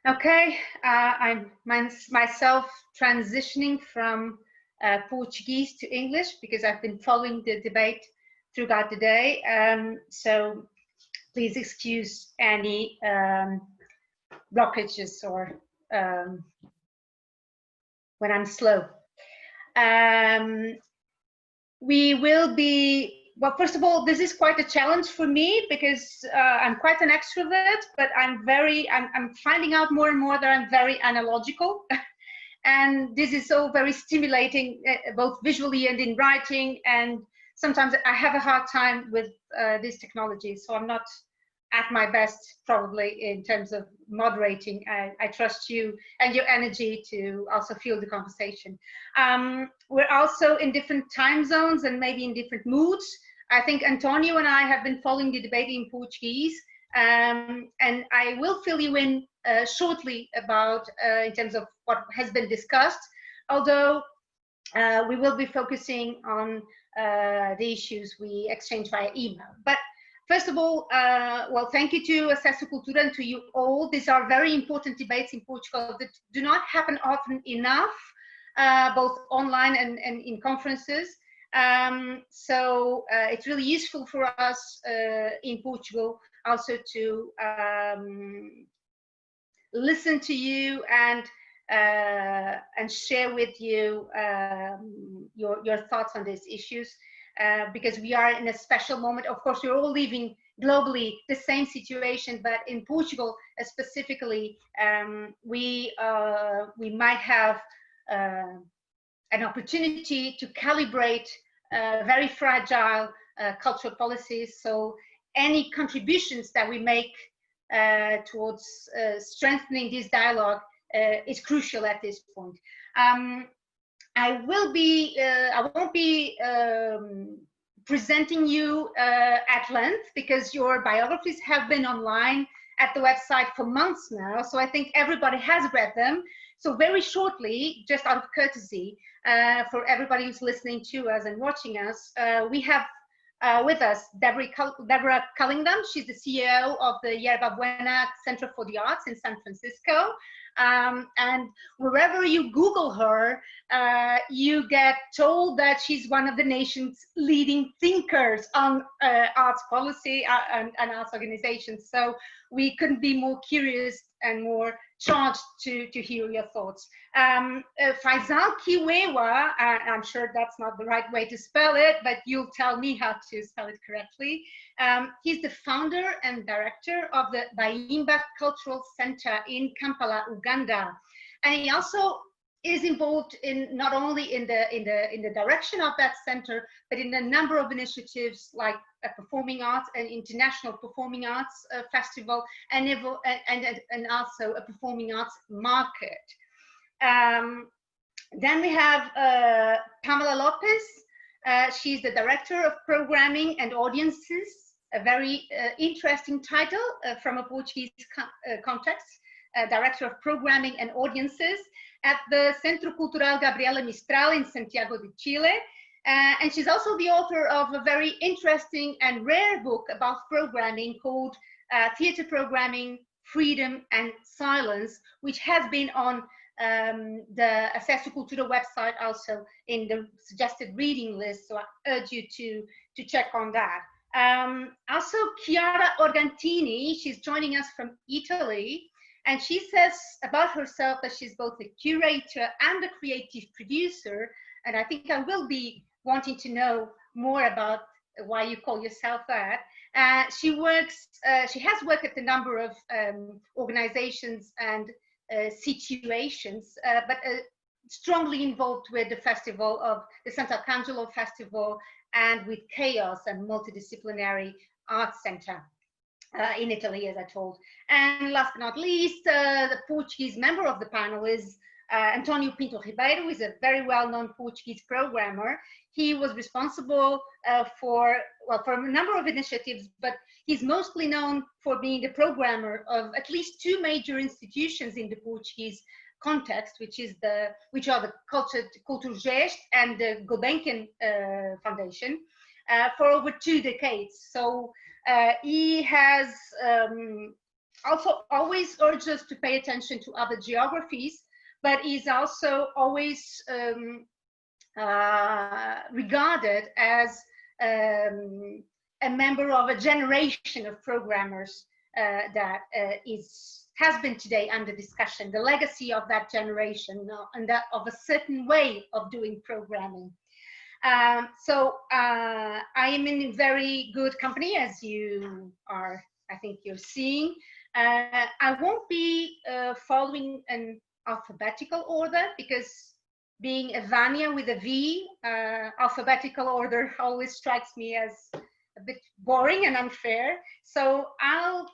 Okay, I'm myself transitioning from Portuguese to English because I've been following the debate throughout the day. So please excuse any blockages or when I'm slow. We will be, well, first of all, this is quite a challenge for me because I'm quite an extrovert, but I'm finding out more and more that I'm very analogical. And this is so very stimulating, both visually and in writing. And sometimes I have a hard time with this technology. So I'm not at my best, probably, in terms of moderating. I trust you and your energy to also feel the conversation. We're also in different time zones and maybe in different moods. I think António and I have been following the debate in Portuguese, and I will fill you in shortly about in terms of what has been discussed, although we will be focusing on the issues we exchanged via email. But first of all, well, thank you to Acesso Cultura and to you all. These are very important debates in Portugal that do not happen often enough, both online and in conferences. So it's really useful for us in Portugal also to listen to you and share with you your thoughts on these issues. Because we are in a special moment. Of course, we're all living globally the same situation, but in Portugal specifically, we might have an opportunity to calibrate very fragile cultural policies. So any contributions that we make towards strengthening this dialogue is crucial at this point. I won't be presenting you at length because your biographies have been online at the website for months now. So I think everybody has read them. So very shortly, just out of courtesy, for everybody who's listening to us and watching us, we have with us Deborah Cullinan. She's the CEO of the Yerba Buena Centro for the Arts in San Francisco. And wherever you Google her, you get told that she's one of the nation's leading thinkers on arts policy and arts organizations. So we couldn't be more curious and more charged to hear your thoughts. Faisal Kiwewa, I'm sure that's not the right way to spell it, but you'll tell me how to spell it correctly. He's the founder and director of the Bayimba Cultural Center in Kampala, Uganda. And he also is involved in not only in the direction of that center, but in a number of initiatives like a performing arts and international performing arts festival, and also a performing arts market. Then we have Pámela Lopez. She's the director of programming and audiences, a very interesting title from a Portuguese context. Director of Programming and Audiences at the Centro Cultural Gabriela Mistral in Santiago de Chile. And she's also the author of a very interesting and rare book about programming called Theatre Programming, Freedom and Silence, which has been on the Acesso Cultura website also in the suggested reading list. So I urge you to check on that. Also, Chiara Organtini, she's joining us from Italy. And she says about herself that she's both a curator and a creative producer. And I think I will be wanting to know more about why you call yourself that. She has worked at a number of organizations and situations, but strongly involved with the festival of the Santarcaneglo Festival and with Chaos and Multidisciplinary Arts Center. In Italy, as I told. And last but not least, the Portuguese member of the panel is António Pinto Ribeiro, who is a very well-known Portuguese programmer. He was responsible for a number of initiatives, but he's mostly known for being the programmer of at least two major institutions in the Portuguese context, which are the Culturgest and the Gulbenkian Foundation, for over 2 decades. So he has also always urges us to pay attention to other geographies, but is also always regarded as a member of a generation of programmers that has been today under discussion, the legacy of that generation and that of a certain way of doing programming. So I am in very good company, as you are, I think you're seeing. I won't be following an alphabetical order, because being a Vânia with a V, alphabetical order always strikes me as a bit boring and unfair. So I'll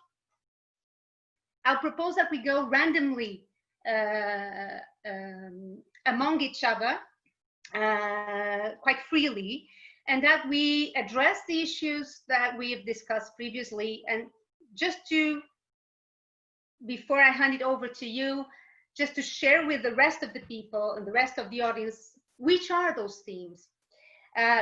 propose that we go randomly among each other quite freely, and that we address the issues that we have discussed previously. And just to, before I hand it over to you, just to share with the rest of the people and the rest of the audience, which are those themes?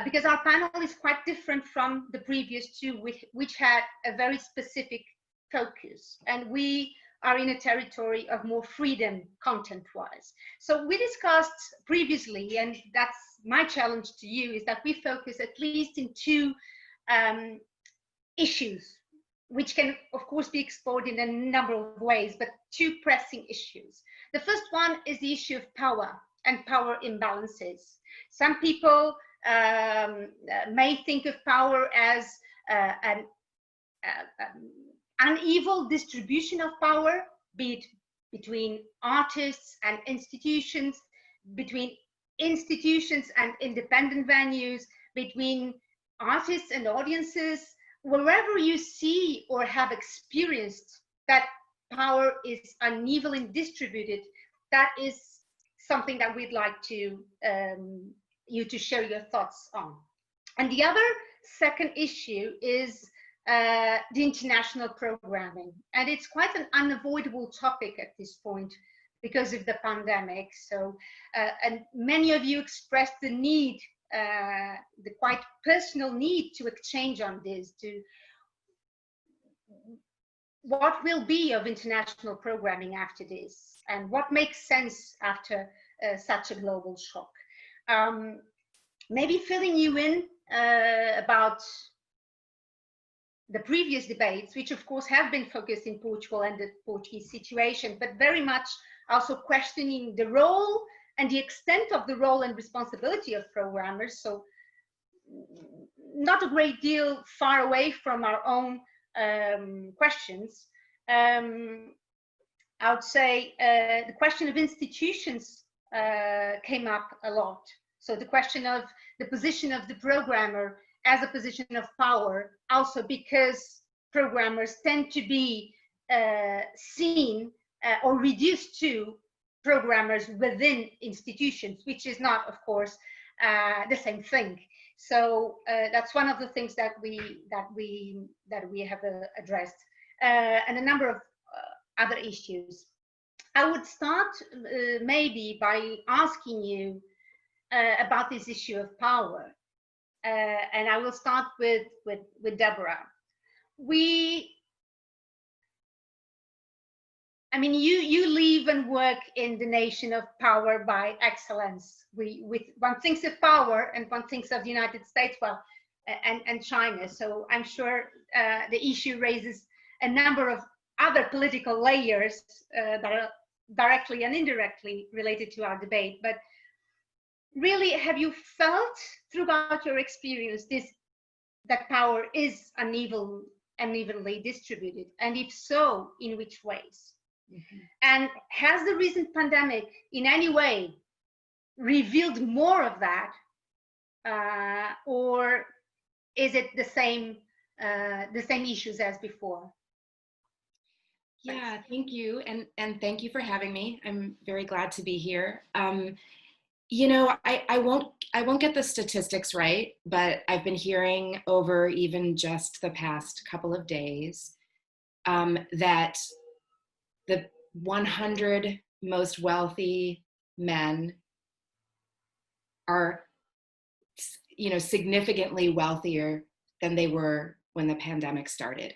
Because our panel is quite different from the previous two, which had a very specific focus, and we are in a territory of more freedom content-wise. So we discussed previously, and that's my challenge to you, is that we focus at least in two issues, which can of course be explored in a number of ways, but two pressing issues. The first one is the issue of power and power imbalances. Some people may think of power as an unequal distribution of power, be it between artists and institutions, between institutions and independent venues, between artists and audiences. Wherever you see or have experienced that power is unevenly distributed, that is something that we'd like to you to share your thoughts on. And the other second issue is the international programming, and it's quite an unavoidable topic at this point because of the pandemic. So and many of you expressed the need, the quite personal need to exchange on this, to what will be of international programming after this, and what makes sense after such a global shock. Maybe filling you in about the previous debates, which of course have been focused in Portugal and the Portuguese situation, but very much also questioning the role and the extent of the role and responsibility of programmers. So not a great deal far away from our own questions. I would say the question of institutions came up a lot. So the question of the position of the programmer as a position of power, also because programmers tend to be seen or reduced to programmers within institutions, which is not, of course, the same thing. So that's one of the things that we have addressed, and a number of other issues. I would start maybe by asking you about this issue of power, and I will start with Deborah. I mean, you live and work in the nation of power by excellence. One thinks of power and one thinks of the United States, well, and China. So I'm sure the issue raises a number of other political layers that are directly and indirectly related to our debate. But really, have you felt throughout your experience that power is unevenly distributed? And if so, in which ways? Mm-hmm. And has the recent pandemic in any way revealed more of that, or is it the same issues as before? Yeah, thank you, and thank you for having me. I'm very glad to be here. You know, I won't get the statistics right, but I've been hearing over even just the past couple of days that the 100 most wealthy men are, you know, significantly wealthier than they were when the pandemic started.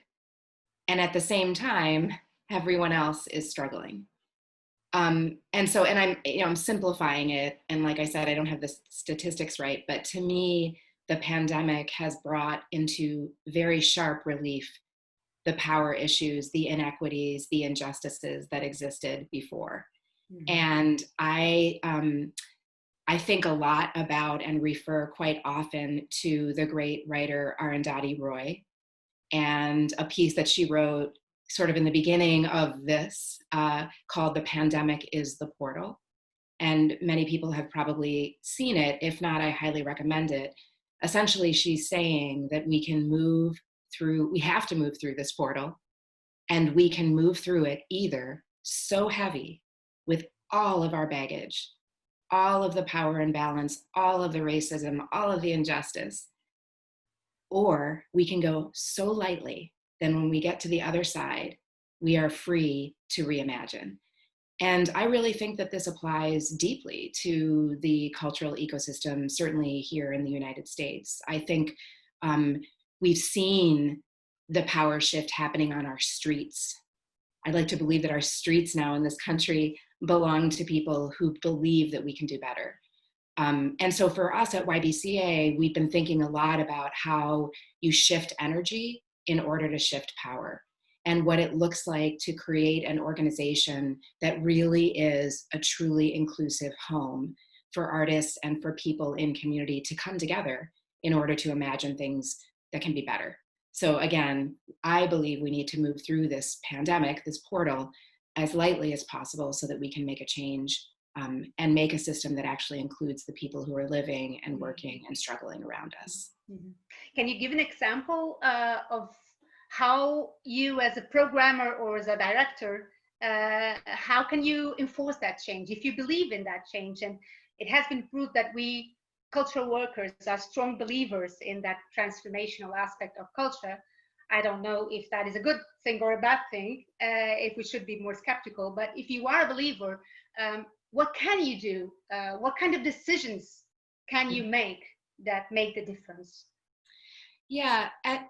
And at the same time, everyone else is struggling. And I'm simplifying it. And like I said, I don't have the statistics right, but to me, the pandemic has brought into very sharp relief the power issues, the inequities, the injustices that existed before. Mm-hmm. And I think a lot about and refer quite often to the great writer Arundhati Roy, and a piece that she wrote sort of in the beginning of this called "The Pandemic is the Portal." And many people have probably seen it. If not, I highly recommend it. Essentially, she's saying that we have to move through this portal, and we can move through it either so heavy with all of our baggage, all of the power imbalance, all of the racism, all of the injustice, or we can go so lightly, then when we get to the other side, we are free to reimagine. And I really think that this applies deeply to the cultural ecosystem, certainly here in the United States. I think we've seen the power shift happening on our streets. I'd like to believe that our streets now in this country belong to people who believe that we can do better. And so for us at YBCA, we've been thinking a lot about how you shift energy in order to shift power, and what it looks like to create an organization that really is a truly inclusive home for artists and for people in community to come together in order to imagine things that can be better. So again, I believe we need to move through this pandemic, this portal, as lightly as possible so that we can make a change and make a system that actually includes the people who are living and working and struggling around us. Mm-hmm. Can you give an example of how you as a programmer or as a director, how can you enforce that change if you believe in that change? And it has been proved that we cultural workers are strong believers in that transformational aspect of culture. I don't know if that is a good thing or a bad thing, if we should be more skeptical, but if you are a believer, what can you do? What kind of decisions can you make that make the difference? Yeah, at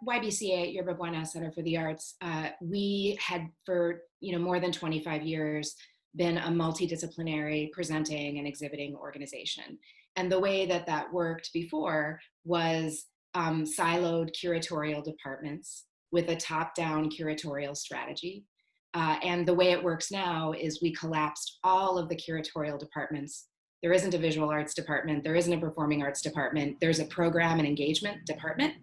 YBCA, at Yerba Buena Center for the Arts, we had for more than 25 years been a multidisciplinary presenting and exhibiting organization. And the way that that worked before was siloed curatorial departments with a top-down curatorial strategy. And the way it works now is we collapsed all of the curatorial departments. There isn't a visual arts department. There isn't a performing arts department. There's a program and engagement department.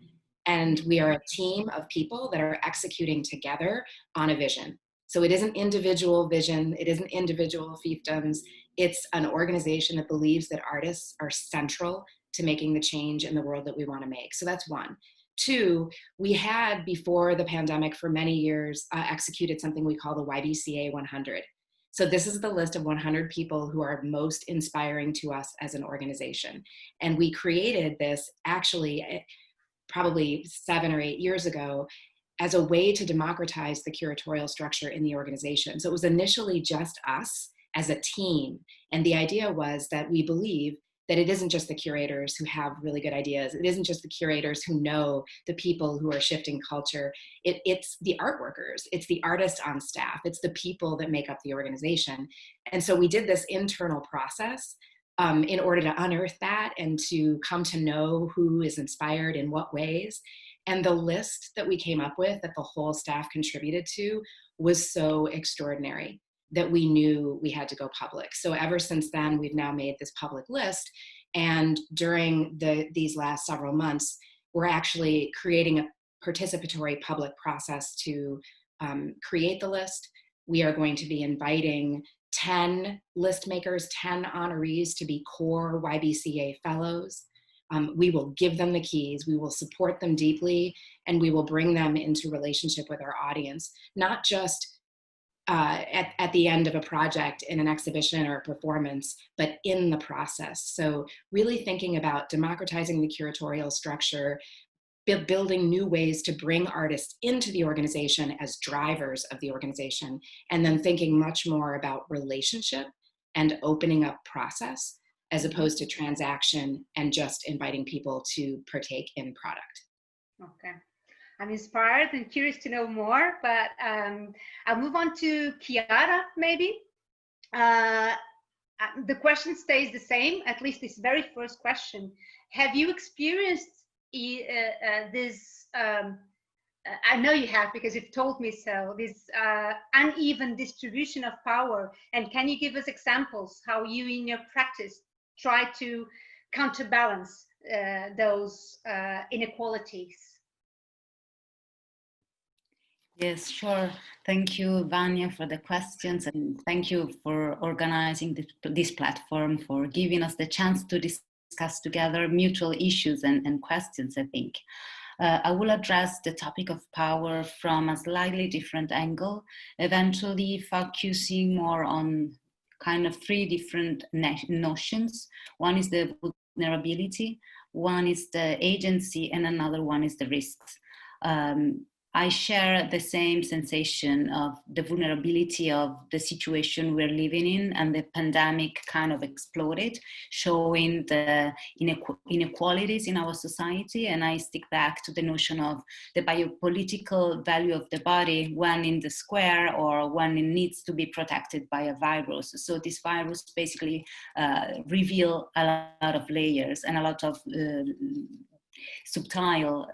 And we are a team of people that are executing together on a vision. So it isn't individual vision. It isn't individual fiefdoms. It's an organization that believes that artists are central to making the change in the world that we want to make. So that's one. Two, we had before the pandemic for many years executed something we call the YBCA 100. So this is the list of 100 people who are most inspiring to us as an organization. And we created this actually probably 7 or 8 years ago as a way to democratize the curatorial structure in the organization. So it was initially just us as a team. And the idea was that we believe that it isn't just the curators who have really good ideas. It isn't just the curators who know the people who are shifting culture. It's the art workers. It's the artists on staff. It's the people that make up the organization. And so we did this internal process in order to unearth that and to come to know who is inspired in what ways. And the list that we came up with that the whole staff contributed to was so extraordinary that we knew we had to go public. So ever since then, we've now made this public list. And during these last several months, we're actually creating a participatory public process to create the list. We are going to be inviting 10 list makers, 10 honorees to be core YBCA fellows. We will give them the keys, we will support them deeply, and we will bring them into relationship with our audience, not just at the end of a project in an exhibition or a performance, but in the process. So really thinking about democratizing the curatorial structure, building new ways to bring artists into the organization as drivers of the organization, and then thinking much more about relationship and opening up process as opposed to transaction and just inviting people to partake in product. Okay. I'm inspired and curious to know more, but I'll move on to Chiara, maybe. The question stays the same, at least this very first question. Have you experienced this, I know you have because you've told me so, this uneven distribution of power? And can you give us examples how you in your practice try to counterbalance those inequalities? Yes, sure. Thank you, Vanya, for the questions, and thank you for organizing this platform, for giving us the chance to discuss together mutual issues and questions, I think. I will address the topic of power from a slightly different angle, eventually focusing more on kind of three different notions. One is the vulnerability, one is the agency, and another one is the risks. I share the same sensation of the vulnerability of the situation we're living in, and the pandemic kind of exploded, showing the inequalities in our society. And I stick back to the notion of the biopolitical value of the body when in the square or when it needs to be protected by a virus. So this virus basically reveal a lot of layers and a lot of subtle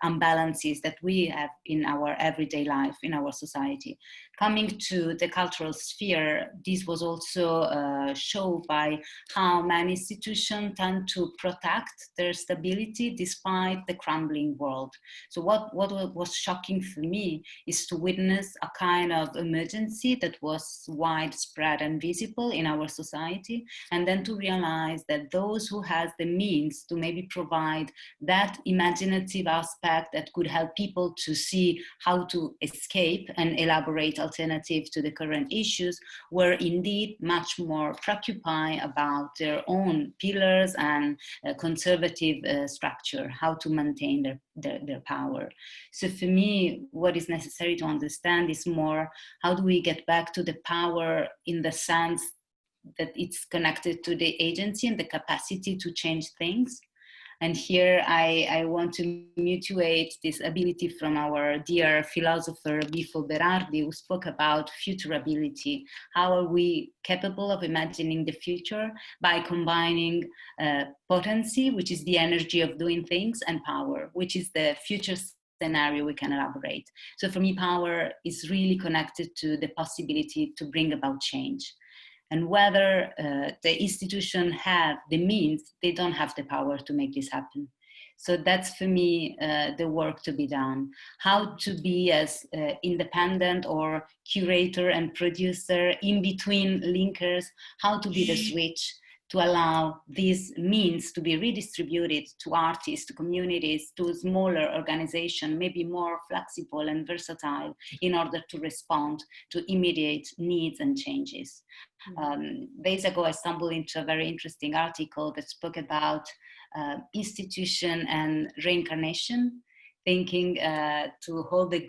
imbalances that we have in our everyday life, in our society. Coming to the cultural sphere, this was also shown by how many institutions tend to protect their stability despite the crumbling world. So what was shocking for me is to witness a kind of emergency that was widespread and visible in our society, and then to realize that those who has the means to maybe provide that imaginative aspect that could help people to see how to escape and elaborate alternatives to the current issues were indeed much more preoccupied about their own pillars and conservative structure, how to maintain their power. So for me, what is necessary to understand is more, how do we get back to the power in the sense that it's connected to the agency and the capacity to change things. And here I want to mutuate this ability from our dear philosopher Bifo Berardi, who spoke about futurability. How are we capable of imagining the future by combining potency, which is the energy of doing things, and power, which is the future scenario we can elaborate. So for me, power is really connected to the possibility to bring about change. And whether the institution have the means, they don't have the power to make this happen. So that's for me the work to be done. How to be as independent or curator and producer, in between linkers, how to be the switch to allow these means to be redistributed to artists, to communities, to smaller organizations, maybe more flexible and versatile in order to respond to immediate needs and changes. Days ago, I stumbled into a very interesting article that spoke about institution and reincarnation, thinking to hold the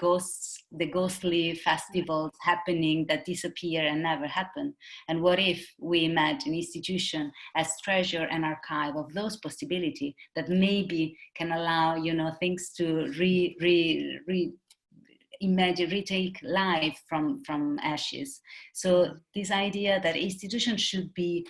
ghostly festivals happening that disappear and never happen. And what if we imagine institution as treasure and archive of those possibilities that maybe can allow, things to retake life from ashes. So this idea that institutions should be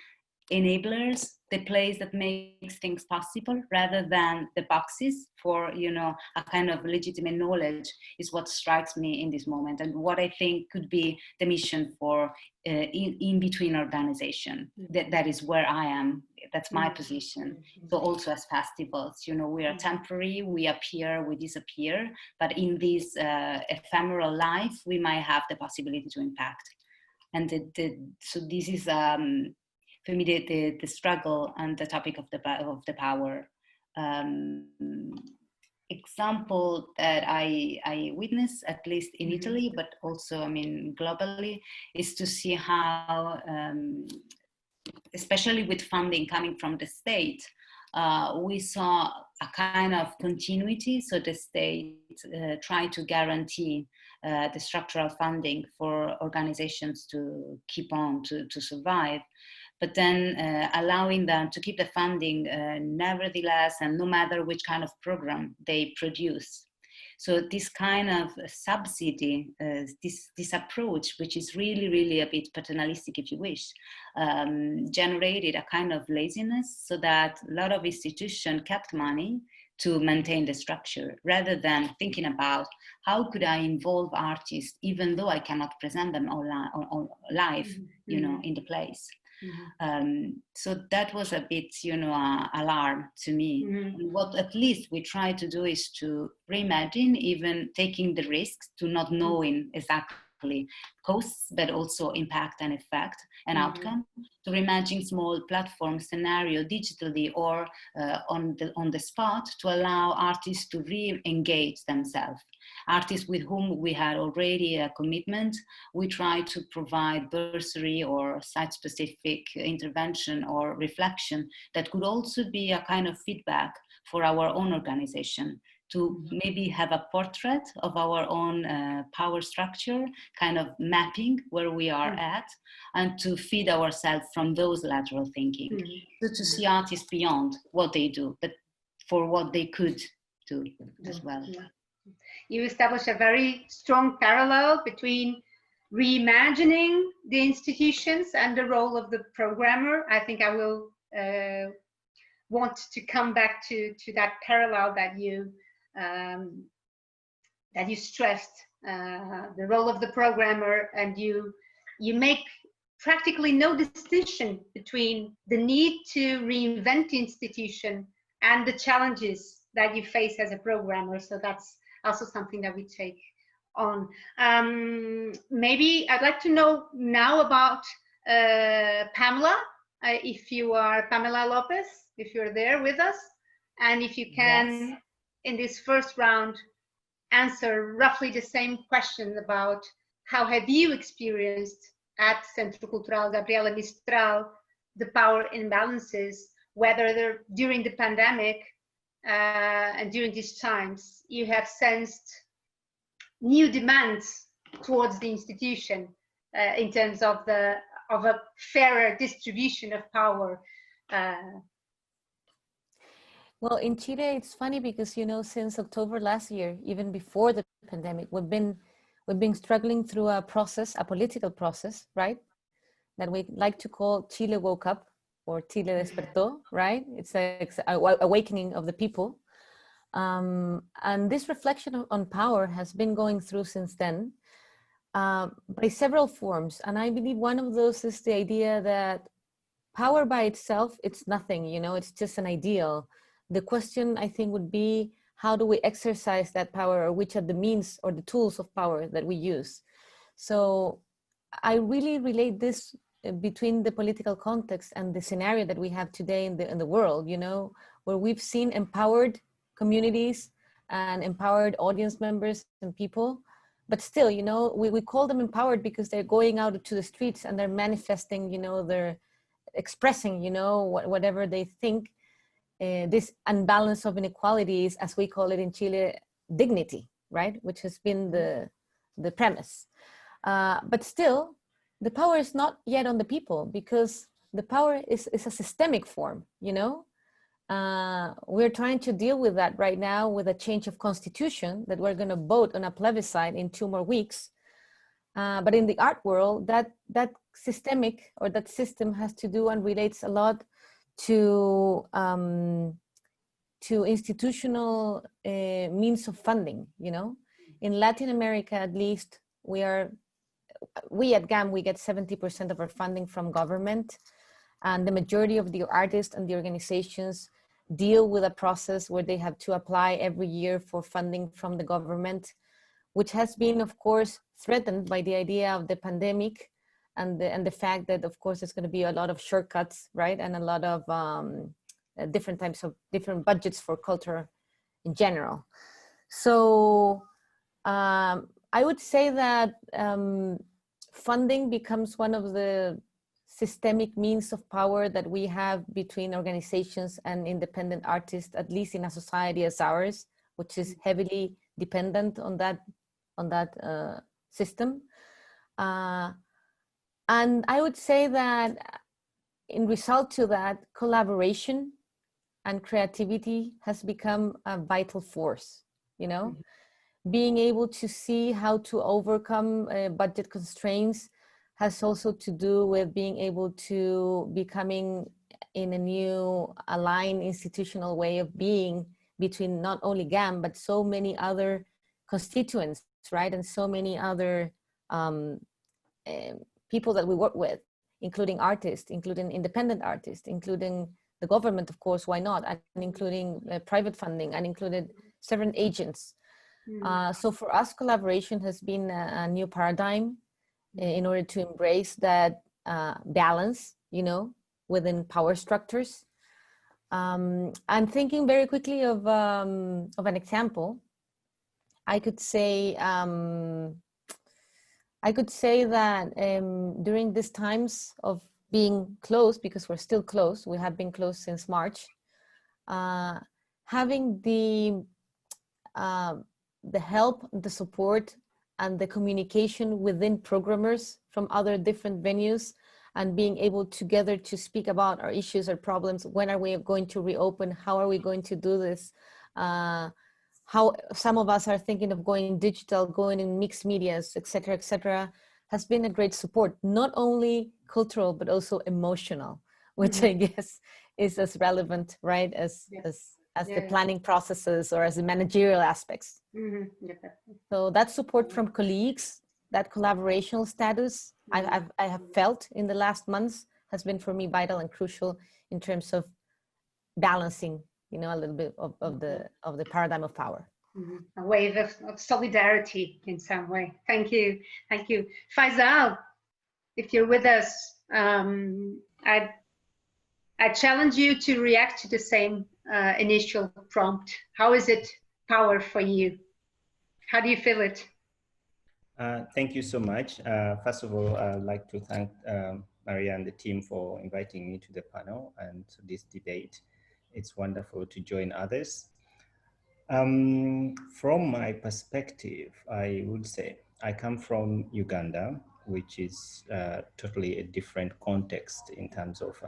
enablers, the place that makes things possible, rather than the boxes for a kind of legitimate knowledge, is what strikes me in this moment, and what I think could be the mission for in between organization. That is where I am. That's my position. So also as festivals, we are temporary, we appear, we disappear, but in this ephemeral life, we might have the possibility to impact. And so this is for me the struggle and the topic of the power. Example that I witnessed, at least in Italy, but also globally, is to see how, especially with funding coming from the state, we saw a kind of continuity. So the state tried to guarantee the structural funding for organizations to keep on to survive, but then allowing them to keep the funding nevertheless, and no matter which kind of program they produce. So this kind of subsidy, this approach, which is really, really a bit paternalistic, if you wish, generated a kind of laziness, so that a lot of institutions kept money to maintain the structure, rather than thinking about how could I involve artists, even though I cannot present them live, you know, in the place. So that was a bit, you know, alarm to me. And what at least we try to do is to reimagine, even taking the risks to not knowing exactly costs, but also impact and effect and outcome, to reimagine small platform scenario digitally or on the spot, to allow artists to re-engage themselves. Artists with whom we had already a commitment, we try to provide bursary or site-specific intervention or reflection that could also be a kind of feedback for our own organization, to maybe have a portrait of our own power structure, kind of mapping where we are at, and to feed ourselves from those lateral thinking. So to see artists beyond what they do, but for what they could do as well. You establish a very strong parallel between reimagining the institutions and the role of the programmer. I think I will want to come back to that parallel that you stressed, the role of the programmer, and you make practically no distinction between the need to reinvent the institution and the challenges that you face as a programmer. So that's also something that we take on. Maybe I'd like to know now about Pámela, if you are Pámela Lopez, if you're there with us, and if you can, yes, in this first round, answer roughly the same question about how have you experienced at Centro Cultural Gabriela Mistral the power imbalances, whether they're during the pandemic and during these times you have sensed new demands towards the institution in terms of a fairer distribution of power. Well, in Chile, it's funny because, you know, since October last year, even before the pandemic, we've been struggling through a process, a political process, right? That we like to call Chile woke up, or Chile despertó, right? It's an awakening of the people. And this reflection on power has been going through since then by several forms. And I believe one of those is the idea that power by itself, it's nothing, you know, it's just an ideal. The question, I think, would be, how do we exercise that power, or which are the means or the tools of power that we use? So I really relate this between the political context and the scenario that we have today in the world, you know, where we've seen empowered communities and empowered audience members and people, but still, you know, we call them empowered because they're going out to the streets and they're manifesting, you know, they're expressing, you know, whatever they think. This unbalance of inequalities, as we call it in Chile, dignity, right? Which has been the premise. But still, the power is not yet on the people, because the power is a systemic form, you know? We're trying to deal with that right now with a change of constitution that we're gonna vote on a plebiscite in 2 more weeks. But in the art world, that systemic, or that system, has to do and relates a lot to institutional means of funding, you know. In Latin America, at least, we at GAM, we get 70% of our funding from government, and the majority of the artists and the organizations deal with a process where they have to apply every year for funding from the government, which has been, of course, threatened by the idea of the pandemic and the fact that, of course, there's going to be a lot of shortcuts, right? And a lot of different types of different budgets for culture in general. So I would say that funding becomes one of the systemic means of power that we have between organizations and independent artists, at least in a society as ours, which is heavily dependent on that system. And I would say that in result to that, collaboration and creativity has become a vital force, you know? being able to see how to overcome budget constraints has also to do with being able to becoming in a new aligned institutional way of being between not only GAM, but so many other constituents, right? And so many other people that we work with, including artists, including independent artists, including the government, of course, why not? And including private funding, and included several agents. So for us, collaboration has been a new paradigm in order to embrace that balance, you know, within power structures. I'm thinking very quickly of an example. I could say that during these times of being closed, because we're still closed, we have been closed since March, having the help, the support, and the communication within programmers from other different venues, and being able together to speak about our issues, our problems, when are we going to reopen, how are we going to do this, how some of us are thinking of going digital, going in mixed medias, etc., has been a great support, not only cultural, but also emotional, which I guess is as relevant, right, as the planning processes or as the managerial aspects. So that support from colleagues, that collaborational status I have felt in the last months has been for me vital and crucial in terms of balancing, you know, a little bit of the paradigm of power. A wave of solidarity in some way. Thank you. Thank you. Faisal, if you're with us, I challenge you to react to the same initial prompt. How is it power for you? How do you feel it? Thank you so much. First of all, I'd like to thank Maria and the team for inviting me to the panel and to this debate. It's wonderful to join others. From my perspective, I would say I come from Uganda, which is totally a different context in terms of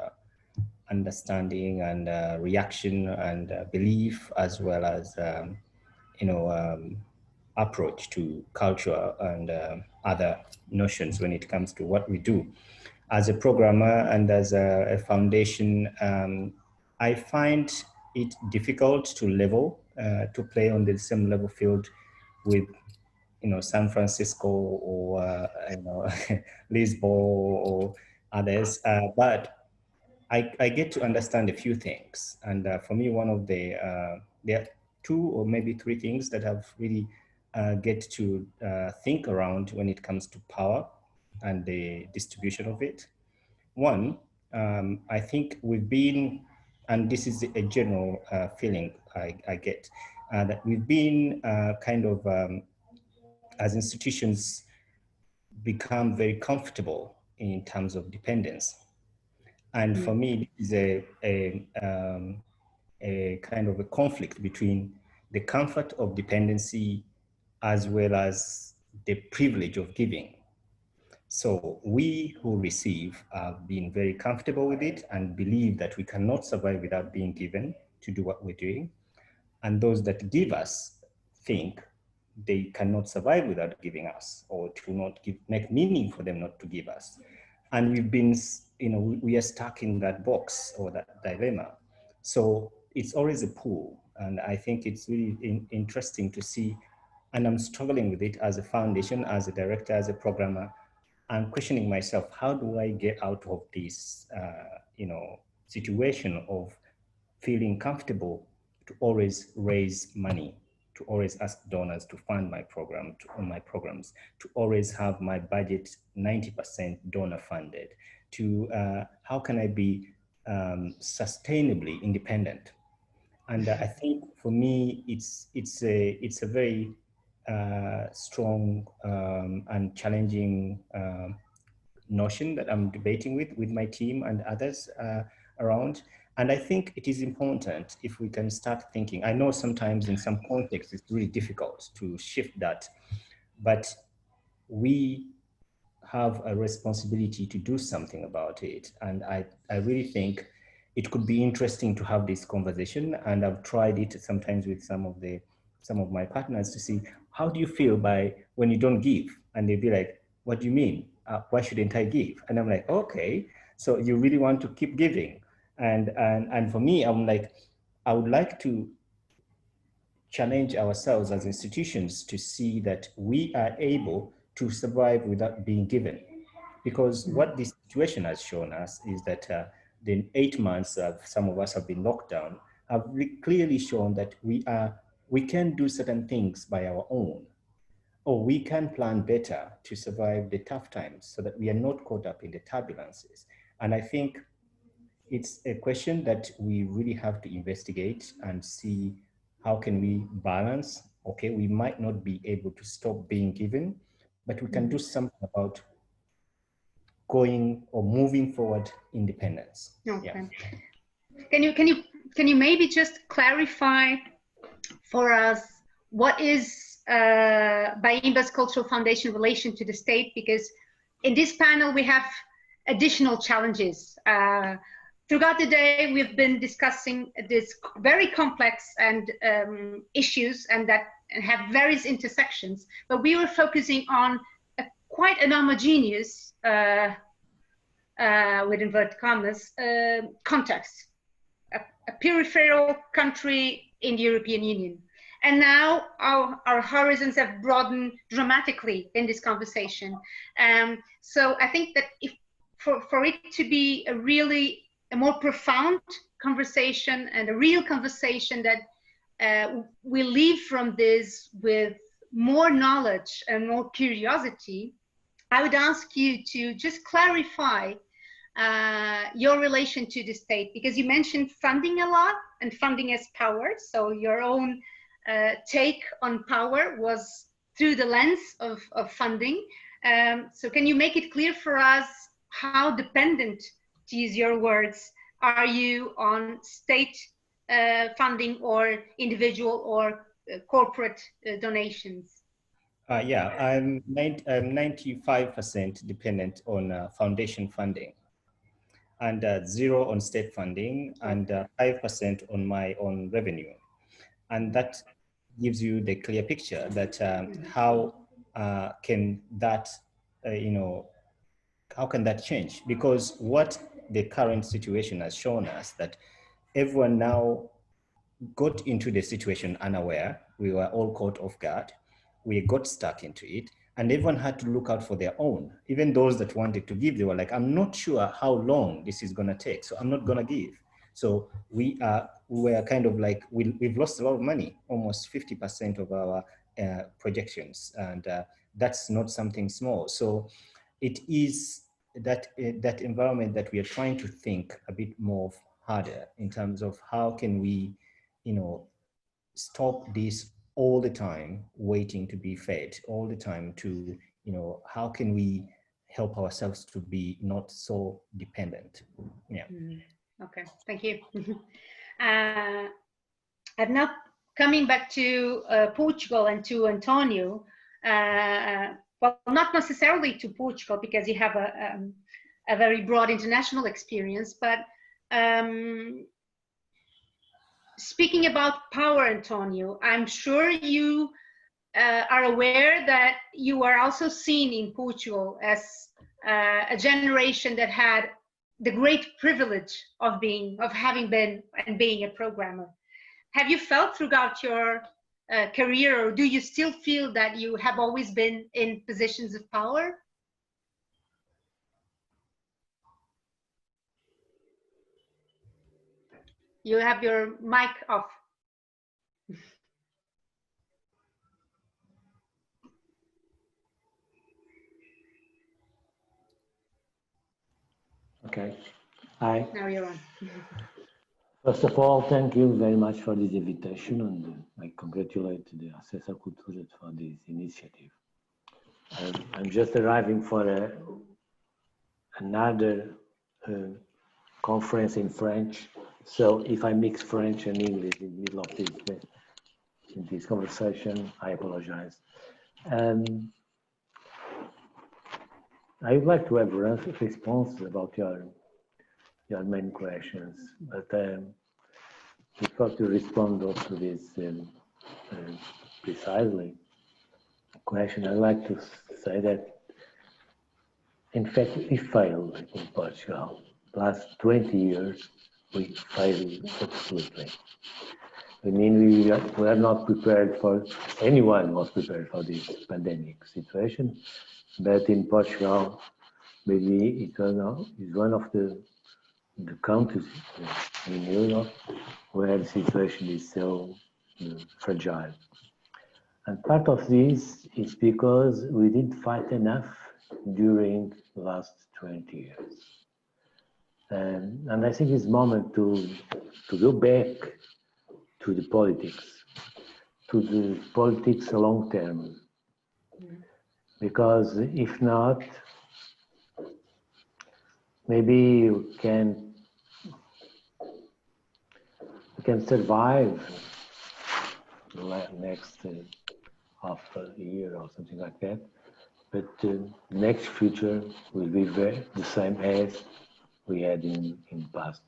understanding and reaction and belief, as well as approach to culture and other notions when it comes to what we do. As a programmer and as a foundation, I find it difficult to play on the same level field with, San Francisco or, Lisbon or others. But I get to understand a few things. And for me, one of there are two or maybe three things that I've really get to think around when it comes to power and the distribution of it. One, I think we've been, and this is a general feeling I get, that we've been kind of, as institutions, become very comfortable in terms of dependence. And for me, this is a kind of a conflict between the comfort of dependency as well as the privilege of giving. So we who receive have been very comfortable with it and believe that we cannot survive without being given to do what we're doing. And those that give us think they cannot survive without giving us, or to not make meaning for them not to give us. And we've been, we are stuck in that box or that dilemma. So it's always a pull. And I think it's really interesting to see, and I'm struggling with it as a foundation, as a director, as a programmer. I'm questioning myself, how do I get out of this, situation of feeling comfortable to always raise money, to always ask donors to fund my program, my programs, to always have my budget 90% donor funded, to how can I be sustainably independent? And I think for me, it's a very strong and challenging notion that I'm debating with my team and others around. And I think it is important if we can start thinking. I know sometimes in some contexts it's really difficult to shift that, but we have a responsibility to do something about it. And I really think it could be interesting to have this conversation. And I've tried it sometimes with some of the some of my partners to see, how do you feel when you don't give? And they'd be like, what do you mean? Why shouldn't I give? And I'm like, okay, so you really want to keep giving. And for me, I'm like, I would like to challenge ourselves as institutions to see that we are able to survive without being given. Because what this situation has shown us is that the 8 months of some of us have been locked down have clearly shown that we can do certain things by our own, or we can plan better to survive the tough times so that we are not caught up in the turbulences. And I think it's a question that we really have to investigate and see how can we balance. Okay, we might not be able to stop being given, but we can do something about going or moving forward independence. Okay. Yeah. Can you maybe just clarify for us what is Bayimba's Cultural Foundation relation to the state? Because in this panel we have additional challenges. Throughout the day we've been discussing this very complex and issues and that have various intersections, but we were focusing on quite an homogeneous, with inverted commas, context, a peripheral country in the European Union. And now our horizons have broadened dramatically in this conversation. So I think that if for it to be a more profound conversation and a real conversation that we leave from this with more knowledge and more curiosity, I would ask you to just clarify your relation to the state, because you mentioned funding a lot and funding as power. So your own take on power was through the lens of funding. So can you make it clear for us how dependent, to use your words, are you on state funding or individual or corporate donations? Yeah, I'm 95% dependent on foundation funding, and 0 on state funding, and 5% on my own revenue. And that gives you the clear picture that how can that, how can that change? Because what the current situation has shown us, that everyone now got into the situation unaware. We were all caught off guard. We got stuck into it, and everyone had to look out for their own. Even those that wanted to give, they were like, I'm not sure how long this is gonna take, so I'm not gonna give. So we were kind of like, we've lost a lot of money, almost 50% of our projections, and that's not something small. So it is that environment that we are trying to think a bit more harder in terms of how can we, stop this all the time, waiting to be fed, all the time to, how can we help ourselves to be not so dependent? Yeah. Okay, thank you. And now coming back to Portugal and to António, well, not necessarily to Portugal, because you have a very broad international experience, but speaking about power, António, I'm sure you are aware that you are also seen in Portugal as a generation that had the great privilege of having been and being a programmer. Have you felt throughout your career, or do you still feel that you have always been in positions of power? You have your mic off. Okay. Hi. Now you're on. First of all, thank you very much for this invitation, and I congratulate the Accesso à Cultura for this initiative. I'm just arriving for another conference in French, so if I mix French and English in the middle of this conversation, I apologize. I would like to have a response about your main questions, but before to respond also to this precisely question, I'd like to say that, in fact, we failed in Portugal. Last 20 years, we failed absolutely. I mean, we are not prepared for, anyone was prepared for this pandemic situation, but in Portugal, maybe it is one of the countries in Europe where the situation is so fragile. And part of this is because we didn't fight enough during the last 20 years. And I think it's moment to go back to the politics long term. Because if not, maybe you can survive the next half a year or something like that, but next future will be the same as we had in the past.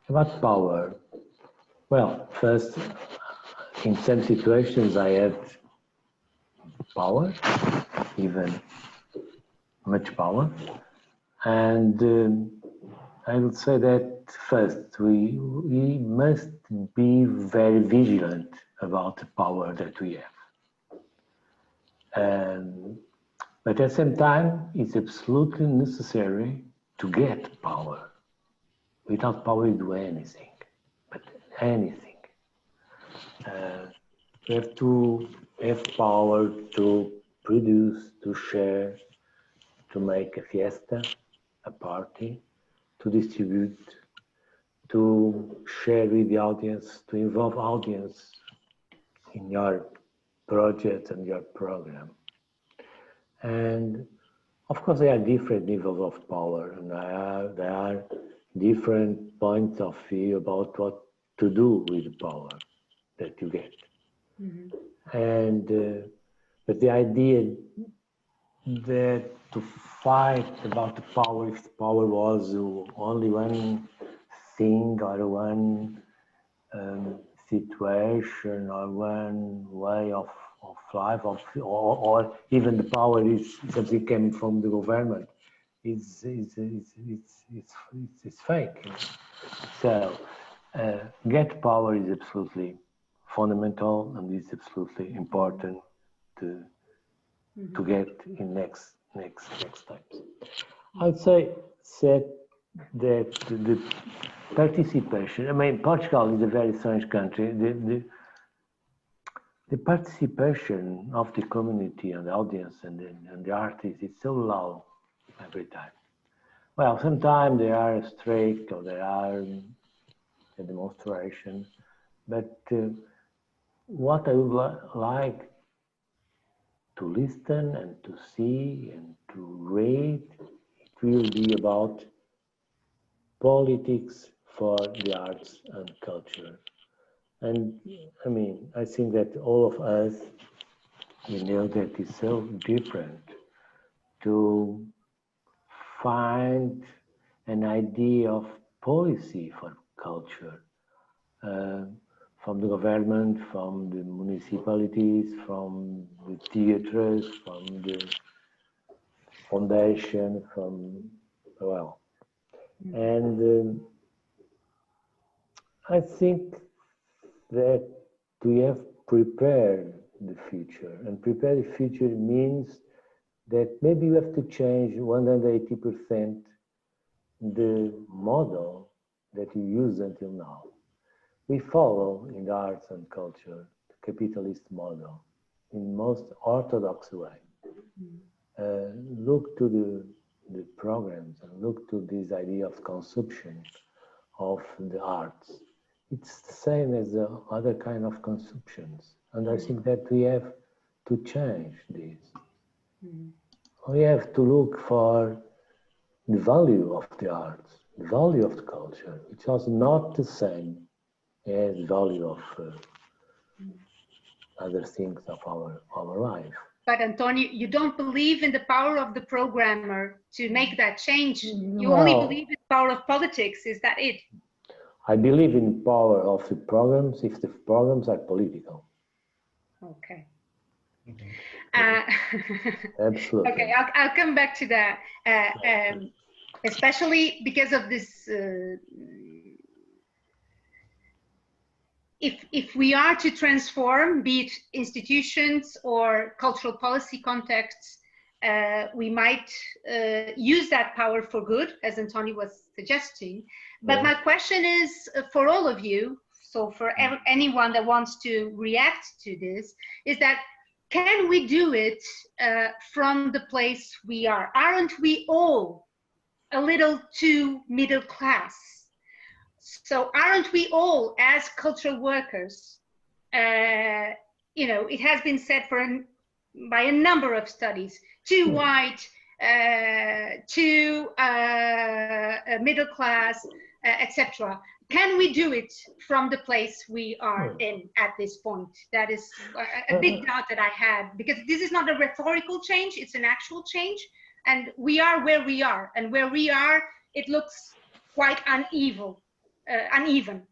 About power, well, first, in some situations I had power, even much power, and I would say that first we must be very vigilant about the power that we have. But at the same time, it's absolutely necessary to get power. Without power, you do anything, but anything. You have to have power to produce, to share, to make a fiesta, a party, to distribute, to share with the audience, to involve audience in your project and your program. And of course, there are different levels of power, and there are different points of view about what to do with the power that you get. Mm-hmm. And but the idea that to fight about the power, if the power was only one thing or one situation or one way of life, or even the power is something came from the government, it's fake. So get power is absolutely fundamental, and it's absolutely important to get in next times. I'd say that the participation, I mean, Portugal is a very strange country. The participation of the community and the audience and the artists is so low every time. Well, sometimes they are strict or they are a demonstration, but what I would like to listen and to see and to read, it will be about politics for the arts and culture. And I mean, I think that all of us, you know, that is so different to find an idea of policy for culture from the government, from the municipalities, from the theaters, from the foundation, well. And I think that we have prepared the future, and prepare the future means that maybe you have to change 180% the model that you use until now. We follow in the arts and culture the capitalist model in most orthodox way. Look to the programs and look to this idea of consumption of the arts. It's the same as the other kind of consumptions. And I think that we have to change this. We have to look for the value of the arts, the value of the culture, which was not the same as the value of other things of our life. But Antonio, you don't believe in the power of the programmer to make that change. No. You only believe in the power of politics. Is that it? I believe in power of the programs if the programs are political. Okay. Absolutely. Okay, I'll come back to that, especially because of this. If we are to transform, be it institutions or cultural policy contexts, we might use that power for good, as António was suggesting. But my question is for all of you, so for anyone that wants to react to this, is that can we do it from the place we are? Aren't we all a little too middle class? So aren't we all, as cultural workers, you know, it has been said by a number of studies, too white, too middle class, etc. Can we do it from the place we are in at this point? That is a big doubt that I had, because this is not a rhetorical change, it's an actual change. And we are where we are, and where we are, it looks quite uneven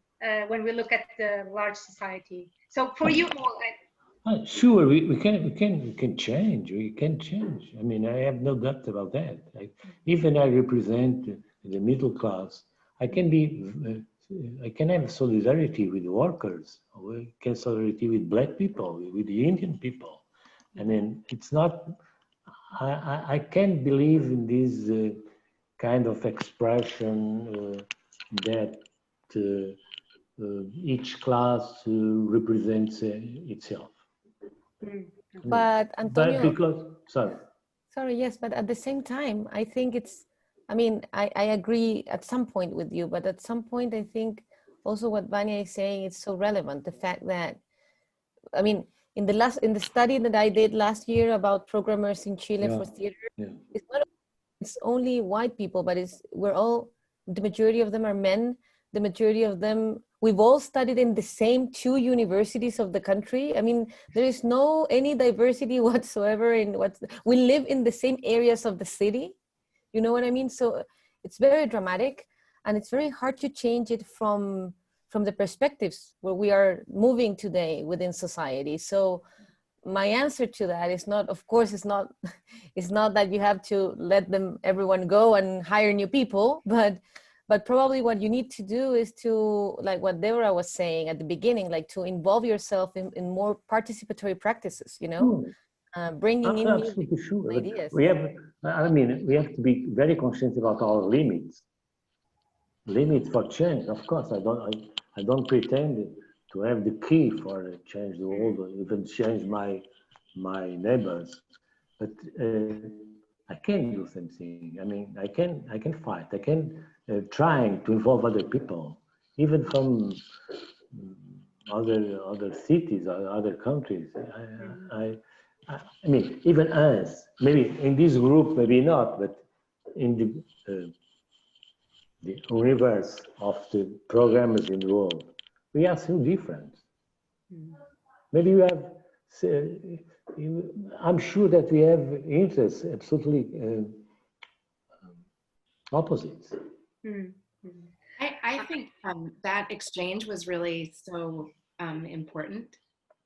when we look at the large society. So for you all, sure, we can change. We can change. I mean, I have no doubt about that. Even I represent the middle class. I can have solidarity with the workers. I can solidarity with Black people, with the Indian people. I mean, it's not. I can't believe in this kind of expression that each class represents itself. But Antonio, yes, but at the same time, I think it's, I mean, I agree at some point with you, but at some point, I think also what Vânia is saying is so relevant. The fact that, I mean, in the study that I did last year about programmers in Chile for theater, it's only white people, but the majority of them are men. The majority of them, we've all studied in the same 2 universities of the country. I mean, there is any diversity whatsoever we live in the same areas of the city. You know what I mean? So it's very dramatic, and it's very hard to change it from the perspectives where we are moving today within society. So my answer to that is not, of course, it's not that you have to let everyone go and hire new people, but probably what you need to do is to, like what Deborah was saying at the beginning, like to involve yourself in more participatory practices, you know, bringing in new ideas. We have to be very conscious about our limits for change. Of course, I don't pretend to have the key for change the world, or even change my neighbors, but I can do something. I mean, I can fight. I can trying to involve other people, even from other cities or other countries. I mean, even us. Maybe in this group, maybe not, but in the universe of the programmers in the world, we are so different. Maybe you have. I'm sure that we have interests absolutely opposites. I think that exchange was really so important.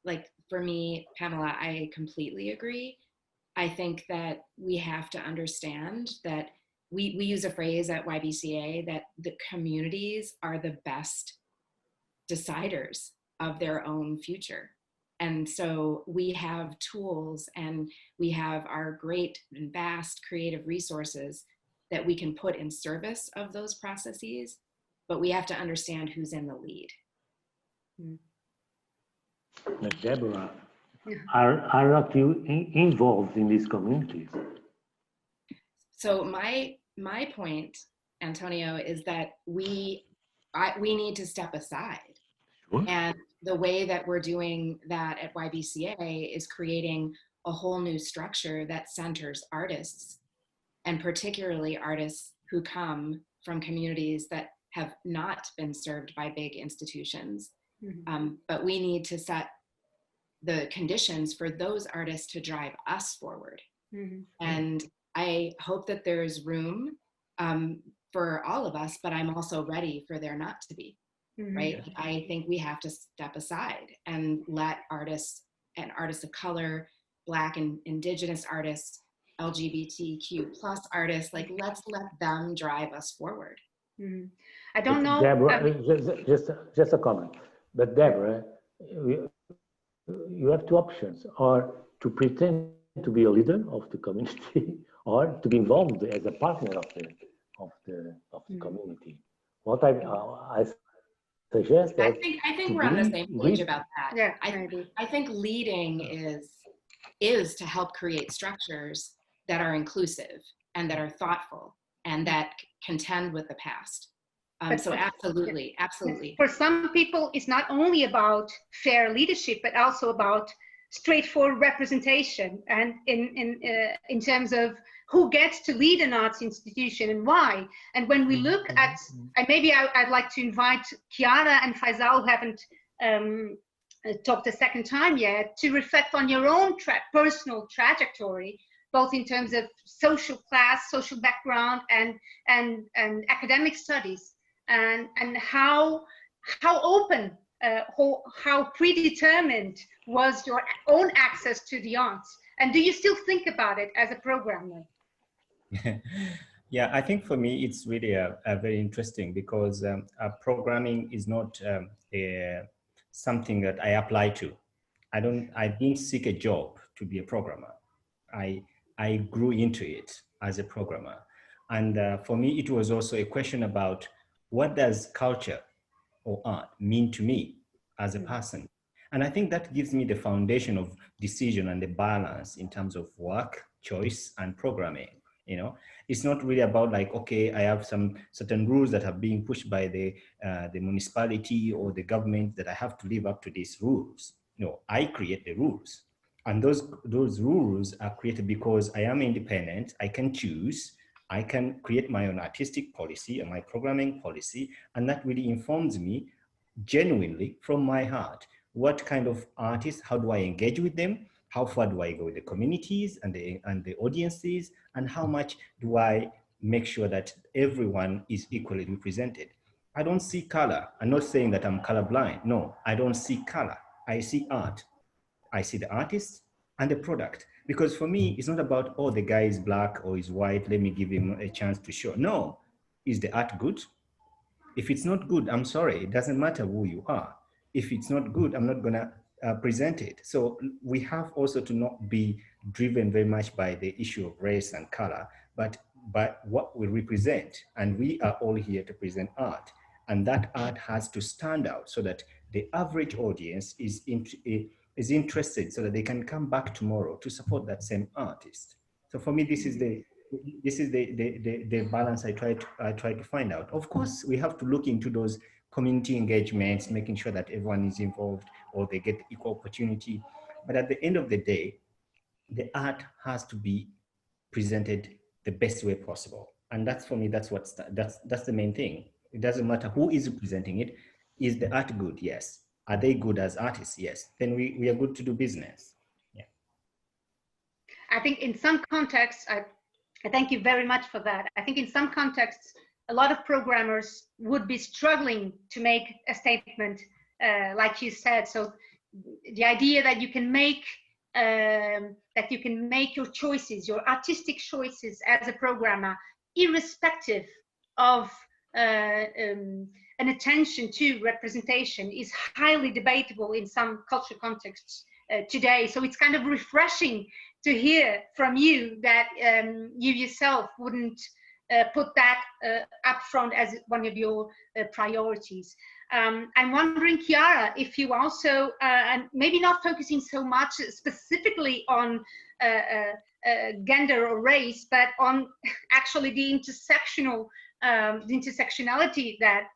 Like for me, Pámela, I completely agree. I think that we have to understand that we use a phrase at YBCA that the communities are the best deciders of their own future. And so we have tools and we have our great and vast creative resources that we can put in service of those processes, but we have to understand who's in the lead. But Deborah, are not you involved in these communities? So my point, Antonio, is that we need to step aside. Sure. And the way that we're doing that at YBCA is creating a whole new structure that centers artists, and particularly artists who come from communities that have not been served by big institutions. But we need to set the conditions for those artists to drive us forward. And I hope that there's room for all of us, but I'm also ready for there not to be. right? I think we have to step aside and let artists and artists of color, Black and Indigenous artists, LGBTQ plus artists, like let's let them drive us forward. I don't know. Deborah, just a comment. But Deborah, you have two options: or to pretend to be a leader of the community, or to be involved as a partner of the community. What I suggest that I think we're on the same page about that. Yeah, I think leading is to help create structures that are inclusive and that are thoughtful and that contend with the past. So absolutely. For some people, it's not only about fair leadership, but also about straightforward representation, and in terms of who gets to lead an arts institution and why. And when we look at, and maybe I'd like to invite Chiara and Faisal, who haven't talked a second time yet, to reflect on your own personal trajectory, both in terms of social class, social background, and academic studies, and how open, how predetermined was your own access to the arts, and do you still think about it as a programmer? Yeah, I think for me it's really very interesting, because programming is not something that I apply to. I didn't seek a job to be a programmer. I grew into it as a programmer, and for me it was also a question about what does culture or art mean to me as a person. And I think that gives me the foundation of decision and the balance in terms of work, choice, and programming. You know, it's not really about like, okay, I have some certain rules that are being pushed by the municipality or the government that I have to live up to these rules. No, I create the rules. And those rules are created because I am independent, I can choose, I can create my own artistic policy and my programming policy, and that really informs me genuinely from my heart. What kind of artists, how do I engage with them? How far do I go with the communities and the audiences? And how much do I make sure that everyone is equally represented? I don't see color. I'm not saying that I'm colorblind. No, I don't see color. I see art. I see the artist and the product. Because for me, it's not about, oh, the guy is black or is white, let me give him a chance to show. No, is the art good? If it's not good, I'm sorry, it doesn't matter who you are. If it's not good, I'm not gonna present it. So we have also to not be driven very much by the issue of race and color, but by what we represent. And we are all here to present art. And that art has to stand out so that the average audience is interested, so that they can come back tomorrow to support that same artist. So for me, this is the balance I try to find out. Of course, we have to look into those community engagements, making sure that everyone is involved or they get equal opportunity. But at the end of the day, the art has to be presented the best way possible. And that's, for me, that's the main thing. It doesn't matter who is presenting it. Is the art good? Yes. Are they good as artists? Yes. Then we are good to do business. Yeah. I think in some contexts, I thank you very much for that. I think in some contexts, a lot of programmers would be struggling to make a statement, like you said. So the idea that you can make your choices, your artistic choices as a programmer, irrespective of an attention to representation, is highly debatable in some cultural contexts today. So it's kind of refreshing to hear from you that you yourself wouldn't put that up front as one of your priorities. I'm wondering, Chiara, if you also, and maybe not focusing so much specifically on gender or race, but on actually the intersectionality that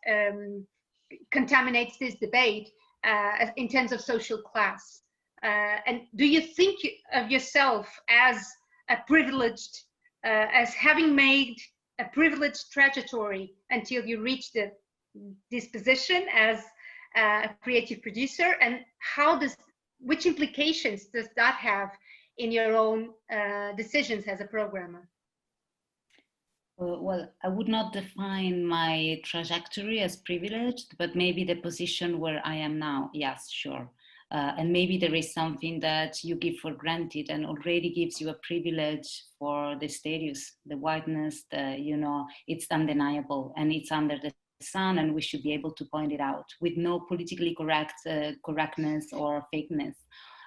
contaminates this debate in terms of social class. And do you think of yourself as a privileged, as having made a privileged trajectory until you reached this position as a creative producer? And which implications does that have in your own decisions as a programmer? Well, I would not define my trajectory as privileged, but maybe the position where I am now. Yes, sure. And maybe there is something that you give for granted and already gives you a privilege for the status, the whiteness, it's undeniable and it's under the sun, and we should be able to point it out with no politically correctness or fakeness.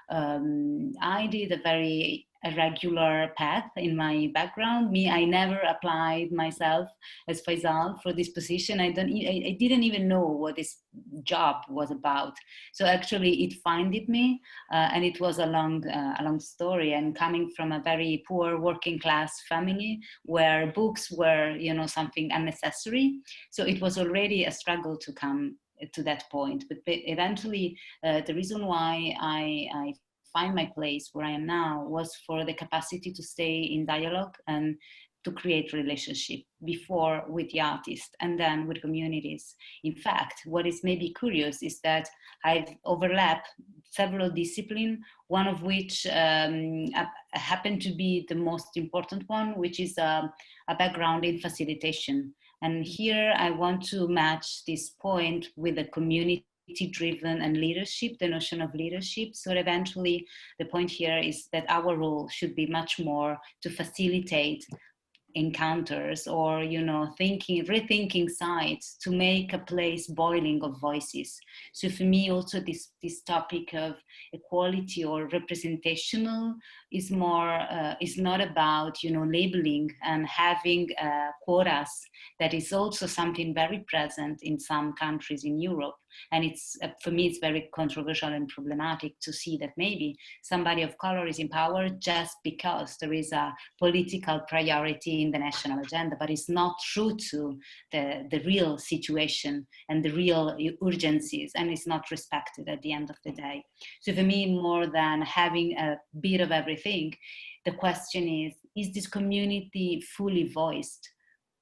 I did a very irregular path in my background. I never applied myself as Faisal for this position. I didn't even know what this job was about. So actually it finded me, and it was a long story. And coming from a very poor working class family where books were, something unnecessary. So it was already a struggle to come to that point. But eventually, the reason why I find my place where I am now was for the capacity to stay in dialogue and to create relationship, before with the artist and then with communities. In fact, what is maybe curious is that I've overlapped several disciplines, one of which happened to be the most important one, which is a background in facilitation. And here I want to match this point with the community-driven and leadership, the notion of leadership. So eventually the point here is that our role should be much more to facilitate encounters, or rethinking sites to make a place boiling of voices. So for me also this topic of equality or representational is more is not about labeling and having quotas. That is also something very present in some countries in Europe, and it's for me it's very controversial and problematic to see that maybe somebody of color is in power just because there is a political priority in the national agenda, but it's not true to the real situation and the real urgencies, and it's not respected at the end of the day. So for me, more than having a bit of everything, the question is this community fully voiced?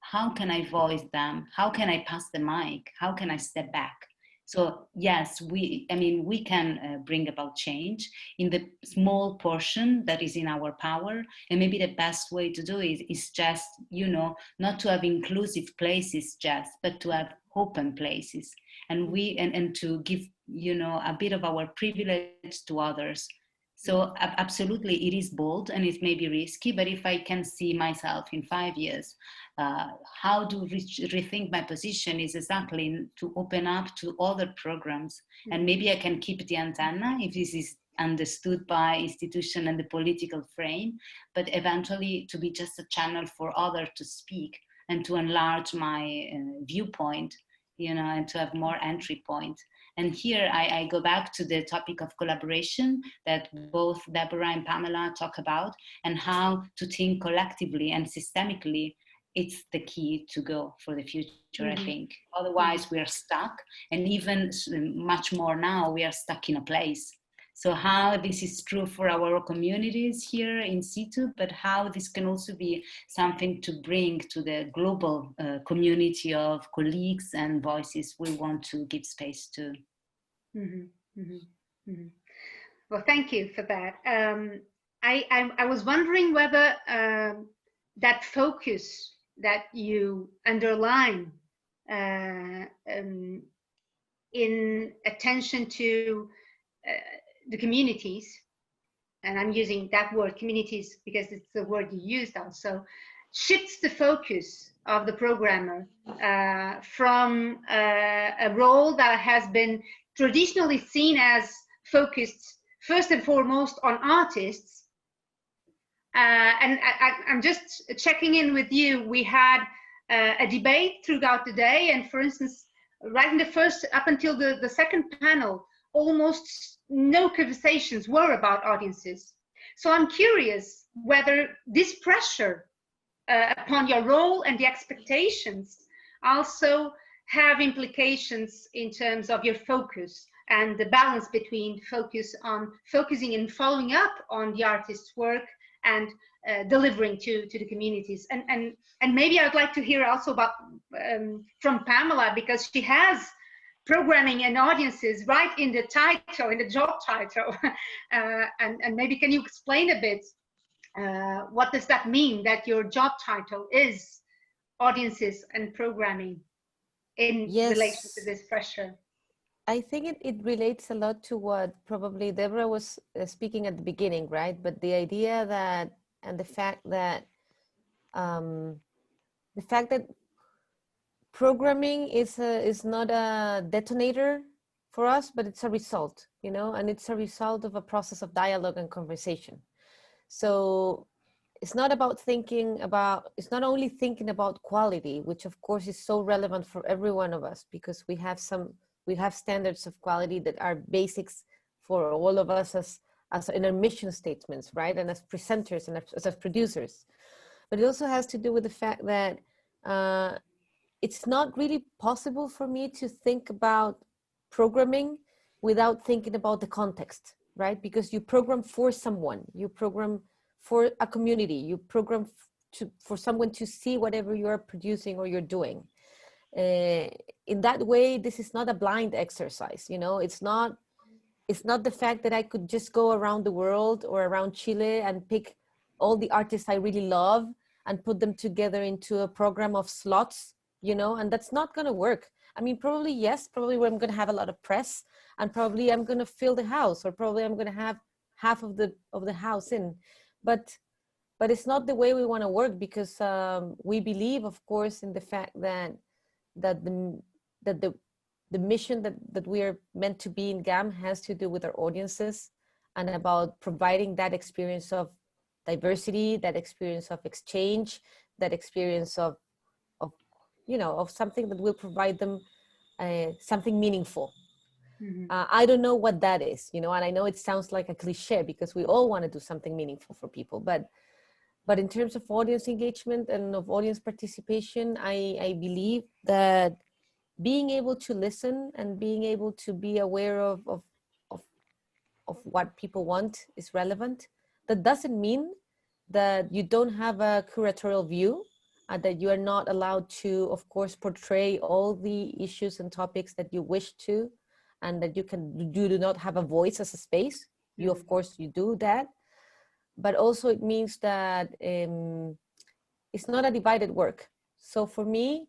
How can I voice them? How can I pass the mic? How can I step back? So yes, we can bring about change in the small portion that is in our power. And maybe the best way to do it is just, not to have inclusive places just, but to have open places. And and to give, a bit of our privilege to others. So absolutely, it is bold and it may be risky, but if I can see myself in 5 years, how to rethink my position is exactly to open up to other programs. And maybe I can keep the antenna if this is understood by institution and the political frame, but eventually to be just a channel for others to speak and to enlarge my viewpoint, and to have more entry point. And here I go back to the topic of collaboration that both Deborah and Pámela talk about, and how to think collectively and systemically. It's the key to go for the future, I think. Otherwise, we are stuck, and even much more now, we are stuck in a place. So how this is true for our communities here in situ, but how this can also be something to bring to the global community of colleagues and voices we want to give space to. Well, thank you for that. I was wondering whether that focus that you underline in attention to the communities, and I'm using that word communities because it's the word you used also, shifts the focus of the programmer from a role that has been traditionally seen as focused first and foremost on artists. And I'm just checking in with you. We had a debate throughout the day, and for instance, right in the first, up until the second panel, almost no conversations were about audiences. So I'm curious whether this pressure upon your role and the expectations also have implications in terms of your focus and the balance between focusing and following up on the artist's work and delivering to the communities. And maybe I'd like to hear also about from Pámela, because she has programming and audiences right in the title, in the job title. And maybe can you explain a bit what does that mean, that your job title is audiences and programming in relation to this pressure? I think it relates a lot to what probably Deborah was speaking at the beginning, right? But the idea that, and the fact that programming is not a detonator for us, but it's a result, you know, and it's a result of a process of dialogue and conversation. So it's not about it's not only thinking about quality, which of course is so relevant for every one of us, because we have standards of quality that are basics for all of us as in our mission statements, right? And as presenters and as producers. But it also has to do with the fact that it's not really possible for me to think about programming without thinking about the context, right? Because you program for someone, you program for a community, you program for someone to see whatever you're producing or you're doing. In that way, this is not a blind exercise, you know, it's not the fact that I could just go around the world or around Chile and pick all the artists I really love and put them together into a program of slots, you know, and that's not going to work. I mean, probably, yes, probably I'm going to have a lot of press, and probably I'm going to fill the house, or probably I'm going to have half of the house in, but it's not the way we want to work, because we believe, of course, in the fact that the mission that we are meant to be in GAM has to do with our audiences and about providing that experience of diversity, that experience of exchange, that experience of you know, of something that will provide them something meaningful. Mm-hmm. I don't know what that is, you know, and I know it sounds like a cliche because we all want to do something meaningful for people, but in terms of audience engagement and of audience participation, I believe that being able to listen and being able to be aware of what people want is relevant. That doesn't mean that you don't have a curatorial view, that you are not allowed to, of course, portray all the issues and topics that you wish to, and that you do not have a voice as a space. You, of course, you do that. But also it means that it's not a divided work. So for me,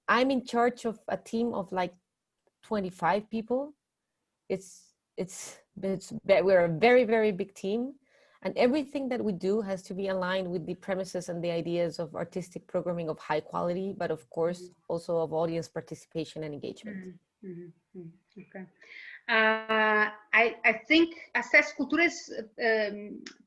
I'm in charge of a team of like 25 people. We're a very, very big team. And everything that we do has to be aligned with the premises and the ideas of artistic programming of high quality, but of course also of audience participation and engagement. Mm-hmm. Mm-hmm. Okay. I think Access Cultura is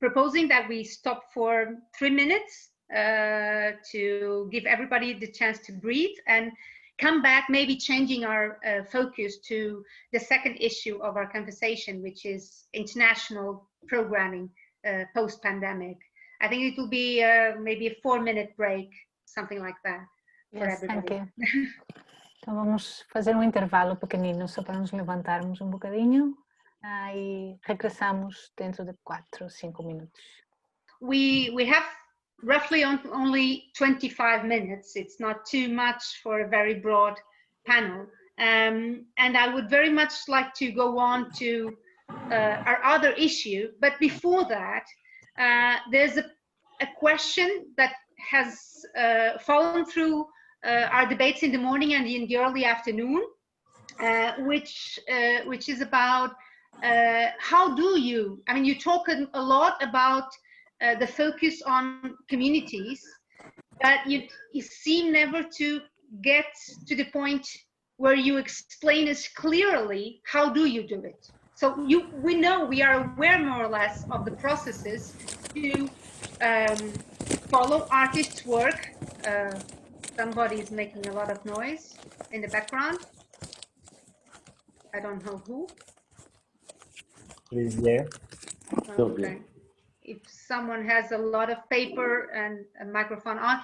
proposing that we stop for 3 minutes to give everybody the chance to breathe and come back, maybe changing our focus to the second issue of our conversation, which is international programming post-pandemic. I think it will be maybe a 4-minute break, something like that. Yes, thank you. Então vamos fazer um intervalo pequenino só para nos levantarmos um bocadinho e regressamos dentro de 4 ou 5 minutos. We have roughly only 25 minutes. It's not too much for a very broad panel. And I would very much like to go on to our other issue. But before that, there's a question that has fallen through our debates in the morning and in the early afternoon, which is about how do you, I mean, you talk a lot about the focus on communities, but you seem never to get to the point where you explain us clearly how do you do it. So we know, we are aware more or less of the processes to follow artists' work. Somebody is making a lot of noise in the background. I don't know who. Please, yeah. Okay. If someone has a lot of paper and a microphone on.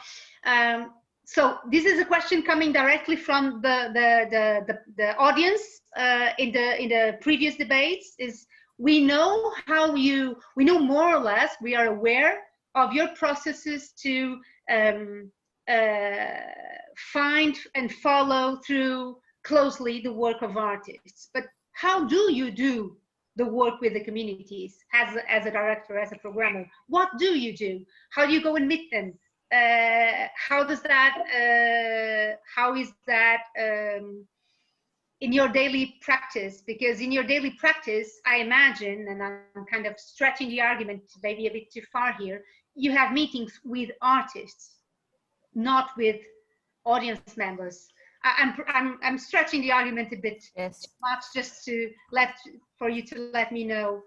So this is a question coming directly from the audience in the previous debates. Is we know more or less, we are aware of your processes to find and follow through closely the work of artists. But how do you do the work with the communities as a director, as a programmer? What do you do? How do you go and meet them? how is that in your daily practice? Because in your daily practice, I imagine, and I'm kind of stretching the argument maybe a bit too far here, you have meetings with artists, not with audience members. I'm stretching the argument a bit too much, just to for you to let me know.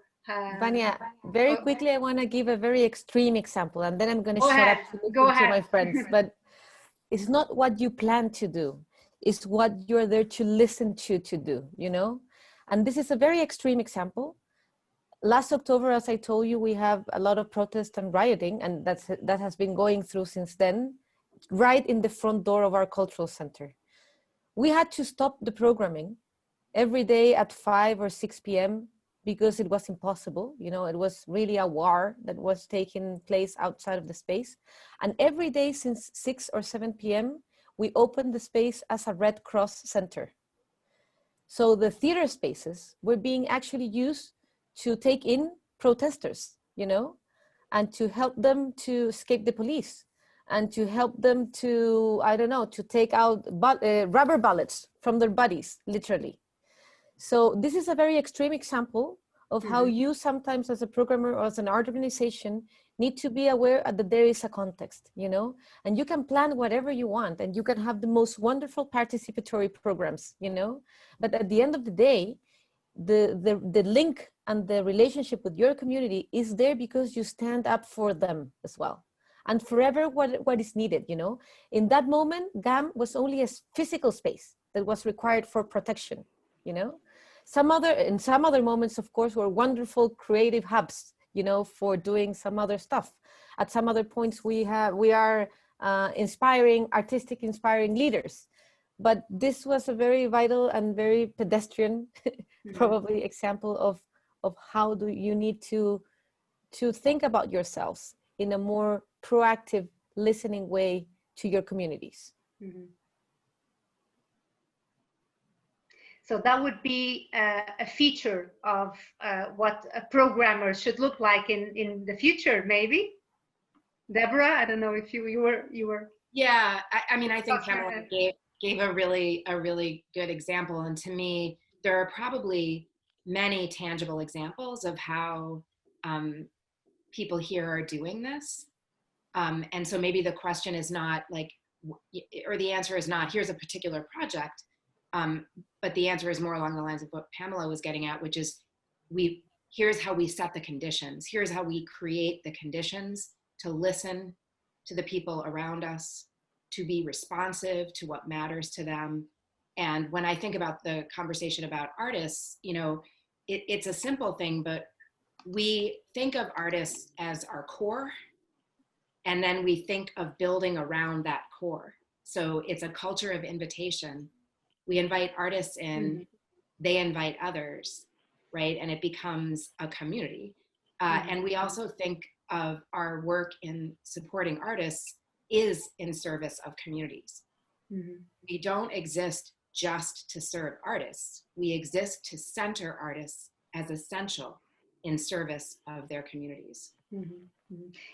Vanya, very quickly, I want to give a very extreme example, and then I'm going to shut ahead. up to listen to my friends. But it's not what you plan to do. It's what you're there to listen to do, you know? And this is a very extreme example. Last October, as I told you, we have a lot of protest and rioting, and that has been going through since then, right in the front door of our cultural center. We had to stop the programming every day at 5 or 6 p.m. because it was impossible. You know, it was really a war that was taking place outside of the space. And every day since 6 or 7 p.m., we opened the space as a Red Cross center. So the theater spaces were being actually used to take in protesters, you know, and to help them to escape the police, and to help them to, I don't know, to take out rubber bullets from their bodies, literally. So this is a very extreme example of how you sometimes as a programmer or as an art organization need to be aware that there is a context, you know, and you can plan whatever you want and you can have the most wonderful participatory programs, you know, but at the end of the day, the link and the relationship with your community is there because you stand up for them as well. And forever what is needed, you know. In that moment, GAM was only a physical space that was required for protection, you know. In some other moments, of course, were wonderful creative hubs, you know, for doing some other stuff. At some other points, we are inspiring leaders. But this was a very vital and very pedestrian, probably example of how do you need to think about yourselves in a more proactive, listening way to your communities. So that would be a feature of what a programmer should look like in the future, maybe. Deborah, I don't know if you were. Yeah, I mean, I think Pámela gave a really good example, and to me, there are probably many tangible examples of how people here are doing this. And so maybe the question is not like, or the answer is not, here's a particular project, but the answer is more along the lines of what Pámela was getting at, which is here's how we set the conditions. Here's how we create the conditions to listen to the people around us, to be responsive to what matters to them. And when I think about the conversation about artists, you know, it's a simple thing, but we think of artists as our core, and then we think of building around that core. So it's a culture of invitation. We invite artists in, they invite others, right? And it becomes a community. And we also think of our work in supporting artists is in service of communities. We don't exist just to serve artists. We exist to center artists as essential in service of their communities.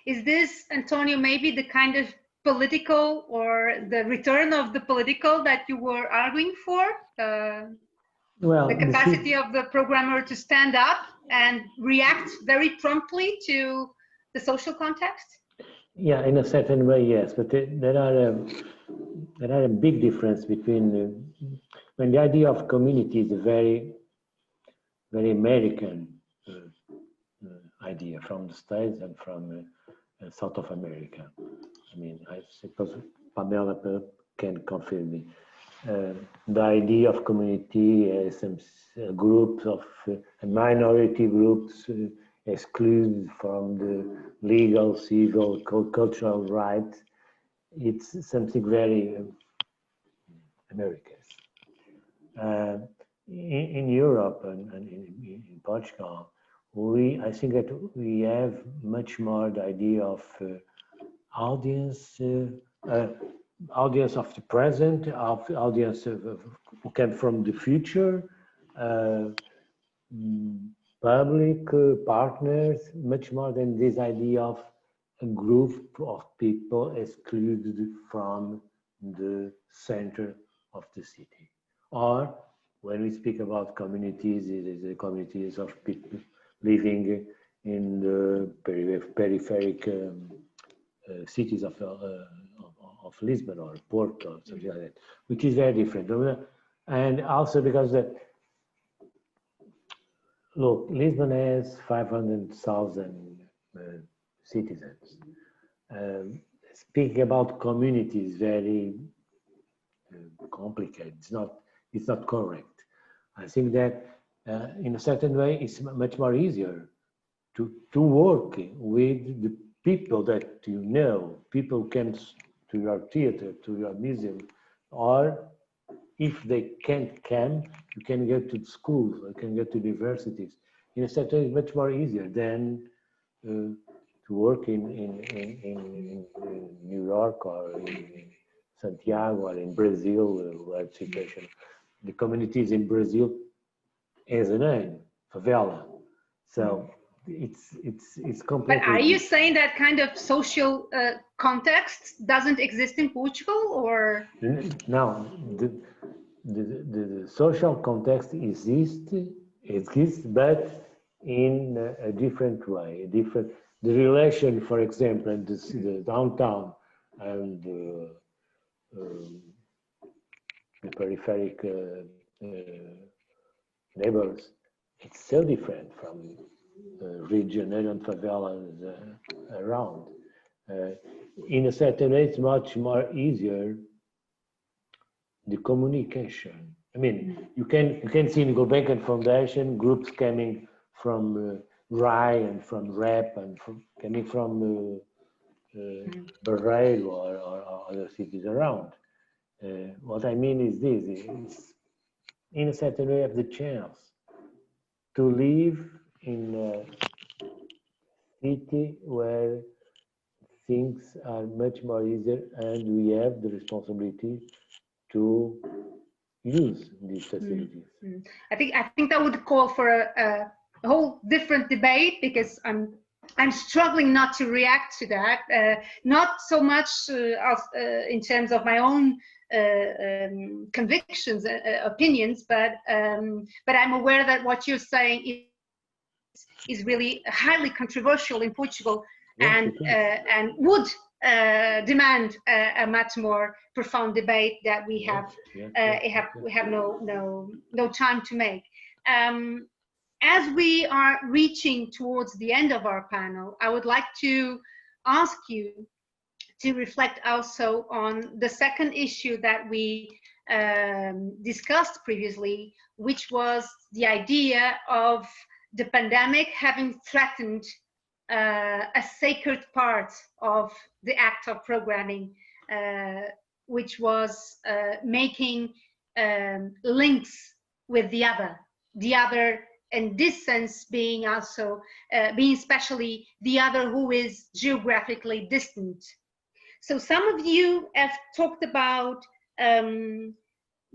Is this, Antonio, maybe the kind of political or the return of the political that you were arguing for? Well, the capacity of the programmer to stand up and react very promptly to the social context? Yeah, in a certain way, yes. But there are a big difference between when the idea of community is a very, very American idea from the States and from South of America. I mean, I suppose Pámela can confirm me. The idea of community, some groups of minority groups excluded from the legal, civil, cultural rights, it's something very American. In Europe and in Portugal, I think that we have much more the idea of audience of the present, of audience who came from the future, public partners, much more than this idea of a group of people excluded from the center of the city. Or when we speak about communities, it is the communities of people living in the peripheric cities of Lisbon or Porto or something like that, which is very different. And also because look, Lisbon has 500,000 citizens. Speaking about community is very complicated. It's not correct. I think that in a certain way, it's much more easier to work with the people that you know. People come to your theater, to your museum, or if they can't come, you can go to schools, you can go to universities. In a certain way, it's much more easier than to work in New York or in Santiago or in Brazil, where the situation, the communities in Brazil has a name, favela. So it's completely. But are you saying that kind of social context doesn't exist in Portugal, or? No, the social context exists, but in a different way. The relation, for example, in the downtown and the peripheric neighbors, it's so different from Rio de Janeiro and favelas around. In a certain way, it's much more easier the communication. I mean, you can see in the Gulbenkian Foundation groups coming from Rai and from Rap and coming from Barreiro or other cities around. What I mean is this: it's, in a certain way, have the chance to live in a city where things are much more easier, and we have the responsibility to use these facilities. I think that would call for a whole different debate, because I'm struggling not to react to that. Not so much in terms of my own convictions, opinions, but I'm aware that what you're saying is really highly controversial in Portugal, and would demand a much more profound debate that we have no time to make. As we are reaching towards the end of our panel, I would like to ask you to reflect also on the second issue that we discussed previously, which was the idea of the pandemic having threatened a sacred part of the act of programming, which was making links with the other, in this sense being also being especially the other who is geographically distant. So some of you have talked about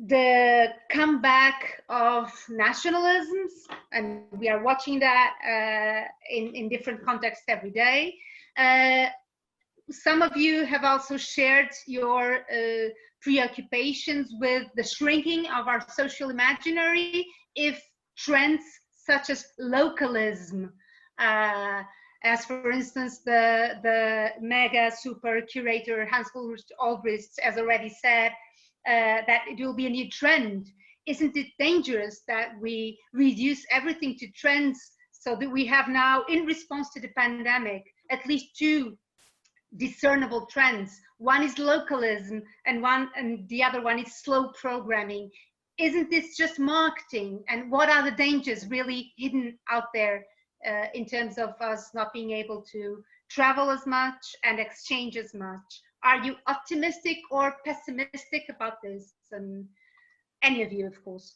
the comeback of nationalisms, and we are watching that in different contexts every day. Some of you have also shared your preoccupations with the shrinking of our social imaginary if trends such as localism, as for instance the mega super curator Hans-Ulrich Albrecht has already said, that it will be a new trend. Isn't it dangerous that we reduce everything to trends, so that we have now, in response to the pandemic, at least two discernible trends? One is localism, and the other one is slow programming. Isn't this just marketing? And what are the dangers really hidden out there in terms of us not being able to travel as much and exchange as much? Are you optimistic or pessimistic about this? And any of you, of course.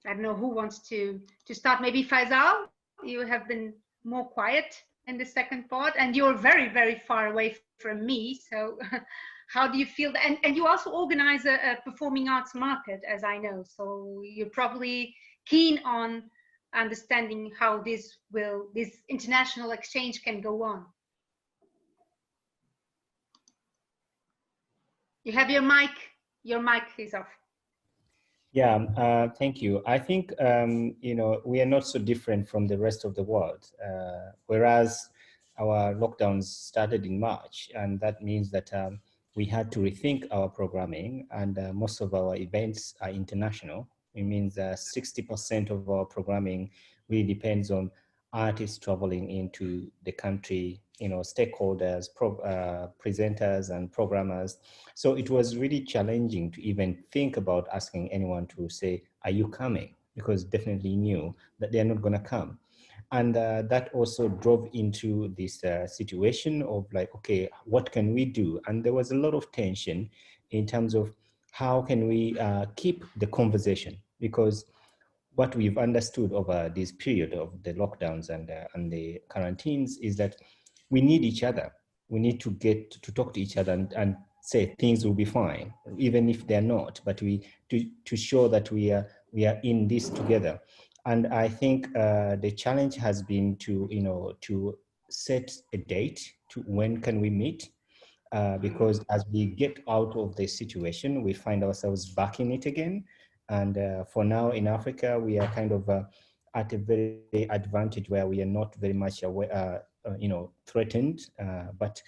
I don't know who wants to start. Maybe Faisal, you have been more quiet in the second part, and you're very, very far away from me. So how do you feel? And you also organize a performing arts market, as I know. So you're probably keen on understanding how this international exchange can go on. You have your mic is off. Yeah, thank you. I think, you know, we are not so different from the rest of the world, whereas our lockdowns started in March, and that means that we had to rethink our programming, and most of our events are international. It means 60% of our programming really depends on artists traveling into the country, you know, stakeholders, presenters and programmers. So it was really challenging to even think about asking anyone to say, are you coming? Because definitely knew that they're not gonna come. And that also drove into this situation of like, okay, what can we do? And there was a lot of tension in terms of how can we keep the conversation, because what we've understood over this period of the lockdowns and the quarantines is that we need each other. We need to get to talk to each other and say things will be fine, even if they're not. But to show that we are in this together. And I think the challenge has been to set a date to when can we meet. Because as we get out of the situation, we find ourselves back in it again. And for now in Africa, we are kind of at a very advantage where we are not very much aware, threatened, but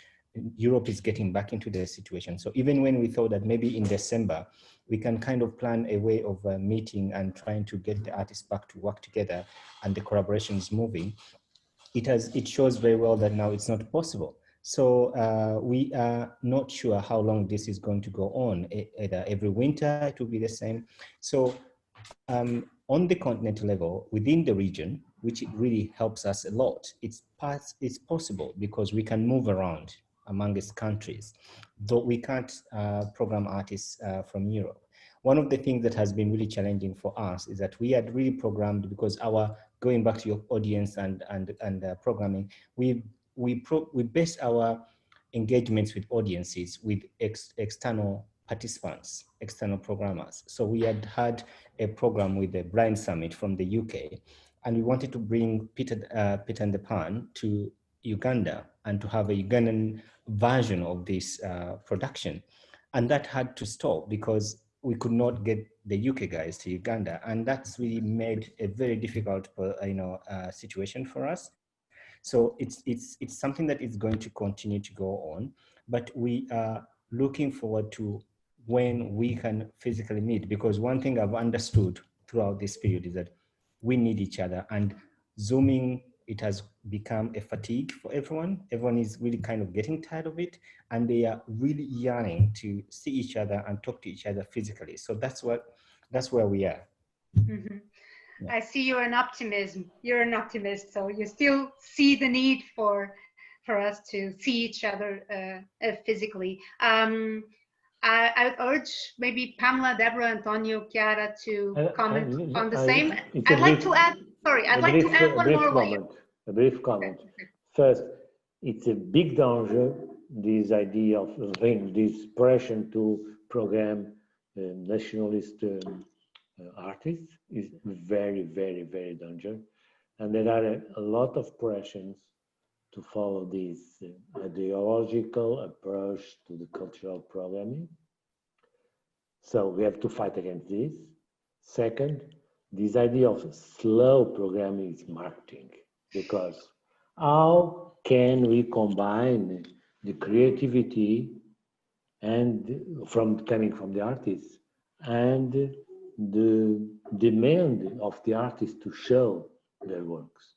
Europe is getting back into the situation. So even when we thought that maybe in December, we can kind of plan a way of meeting and trying to get the artists back to work together and the collaboration is moving, it shows very well that now it's not possible. So we are not sure how long this is going to go on. Either every winter it will be the same. So on the continental level, within the region, which it really helps us a lot, it's possible because we can move around among its countries, though we can't program artists from Europe. One of the things that has been really challenging for us is that we had really programmed, because going back to your audience and programming, we base our engagements with audiences with external participants, external programmers. So we had a program with the Blind Summit from the UK, and we wanted to bring Peter and the Pan to Uganda and to have a Ugandan version of this production. And that had to stop because we could not get the UK guys to Uganda. And that's really made a very difficult situation for us. So it's something that is going to continue to go on, but we are looking forward to when we can physically meet, because one thing I've understood throughout this period is that we need each other, and Zooming, it has become a fatigue for everyone. Everyone is really kind of getting tired of it, and they are really yearning to see each other and talk to each other physically. So that's where we are. Mm-hmm. Yeah. I see you're an optimist, so you still see the need for us to see each other physically. I urge maybe Pámela, Deborah, António, Chiara to comment on the same. I'd like to add one more moment. A brief comment. First, it's a big danger, this idea of this pressure to program nationalist artists is very, very, very dangerous. And there are a lot of pressures to follow this ideological approach to the cultural programming. So we have to fight against this. Second, this idea of slow programming is marketing, because how can we combine the creativity and coming from the artists and the demand of the artist to show their works?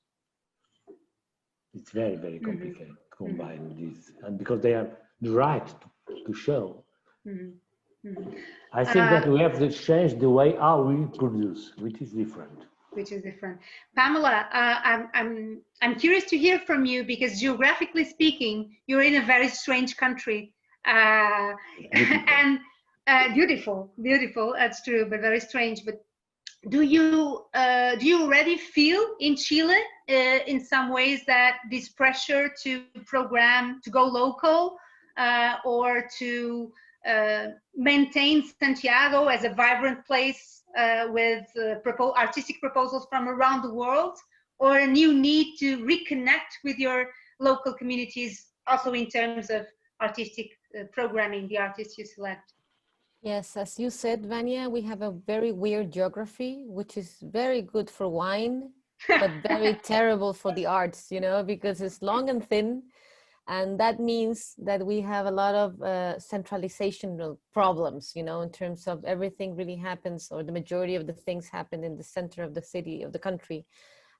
It's very, very complicated to combine these, and because they are the right to show. I think that we have to change the way how we produce, which is different. Pámela, I'm curious to hear from you, because geographically speaking, you're in a very strange country, and beautiful. That's true, but very strange. But do you already feel in Chile in some ways that this pressure to program, to go local, or to maintain Santiago as a vibrant place with artistic proposals from around the world, or a new need to reconnect with your local communities, also in terms of artistic programming the artists you select? Yes, as you said, Vanya, we have a very weird geography, which is very good for wine, but very terrible for the arts, you know, because it's long and thin. And that means that we have a lot of centralization problems, you know, in terms of everything really happens, or the majority of the things happen in the center of the city, of the country.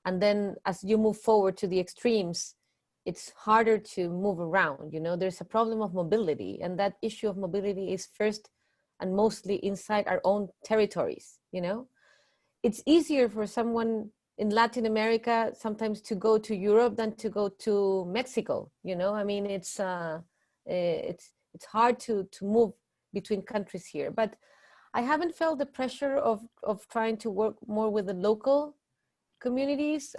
And then as you move forward to the extremes, it's harder to move around, you know, there's a problem of mobility. And that issue of mobility is first and mostly inside our own territories, you know. It's easier for someone in Latin America sometimes to go to Europe than to go to Mexico, you know. I mean, it's hard to move between countries here. But I haven't felt the pressure of trying to work more with the local communities.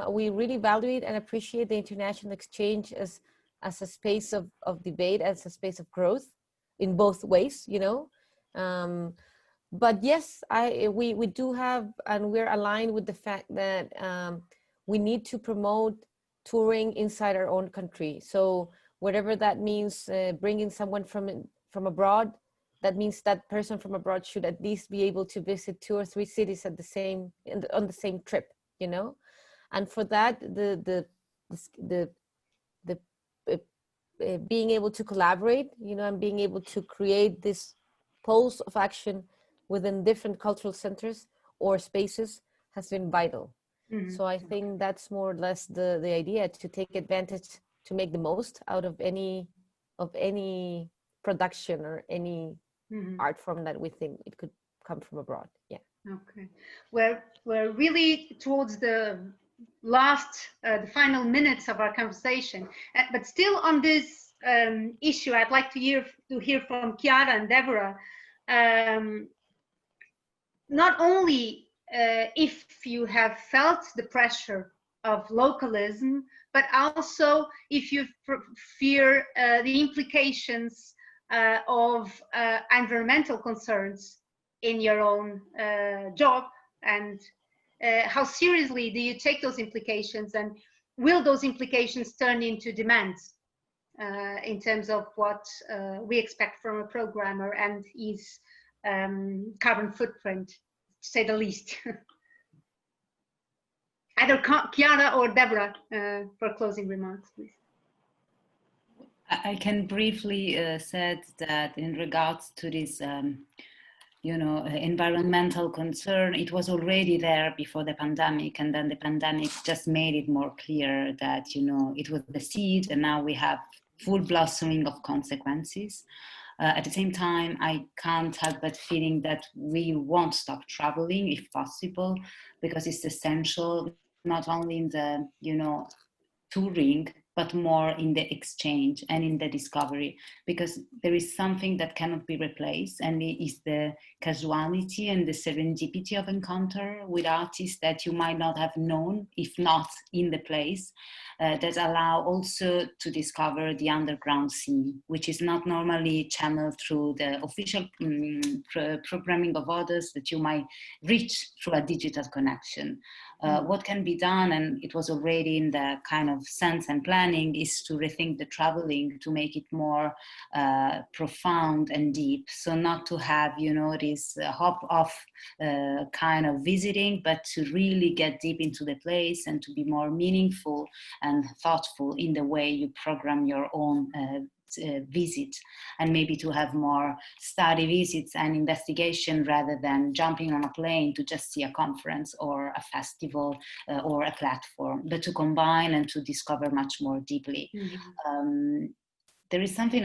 We really value it and appreciate the international exchange as a space of debate, as a space of growth in both ways, you know. But yes, we do have, and we're aligned with the fact that we need to promote touring inside our own country. So whatever that means, bringing someone from abroad, that means that person from abroad should at least be able to visit 2 or 3 cities at on the same trip, you know. And for that, being able to collaborate, you know, and being able to create this pulse of action within different cultural centers or spaces has been vital. Mm-hmm. So I think that's more or less the idea, to take advantage, to make the most out of any production or any art form that we think it could come from abroad. Yeah. Okay. We're really towards the last, the final minutes of our conversation, but still on this issue, I'd like to hear from Chiara and Deborah. Not only if you have felt the pressure of localism, but also if you fear the implications of environmental concerns in your own job, and how seriously do you take those implications, and will those implications turn into demands in terms of what we expect from a programmer and his carbon footprint, to say the least? Either Chiara or Deborah for closing remarks, please. I can briefly say that in regards to this, environmental concern, it was already there before the pandemic, and then the pandemic just made it more clear that, it was the seed, and now we have full blossoming of consequences. At the same time, I can't help but feeling that we won't stop traveling if possible, because it's essential, not only in the, touring, but more in the exchange and in the discovery, because there is something that cannot be replaced, and it is the casuality and the serendipity of encounter with artists that you might not have known if not in the place, that allow also to discover the underground scene, which is not normally channeled through the official programming of others that you might reach through a digital connection. What can be done, and it was already in the kind of sense and planning, is to rethink the traveling, to make it more profound and deep. So not to have, this hop off kind of visiting, but to really get deep into the place and to be more meaningful and thoughtful in the way you program your own visit, and maybe to have more study visits and investigation rather than jumping on a plane to just see a conference or a festival or a platform, but to combine and to discover much more deeply. There is something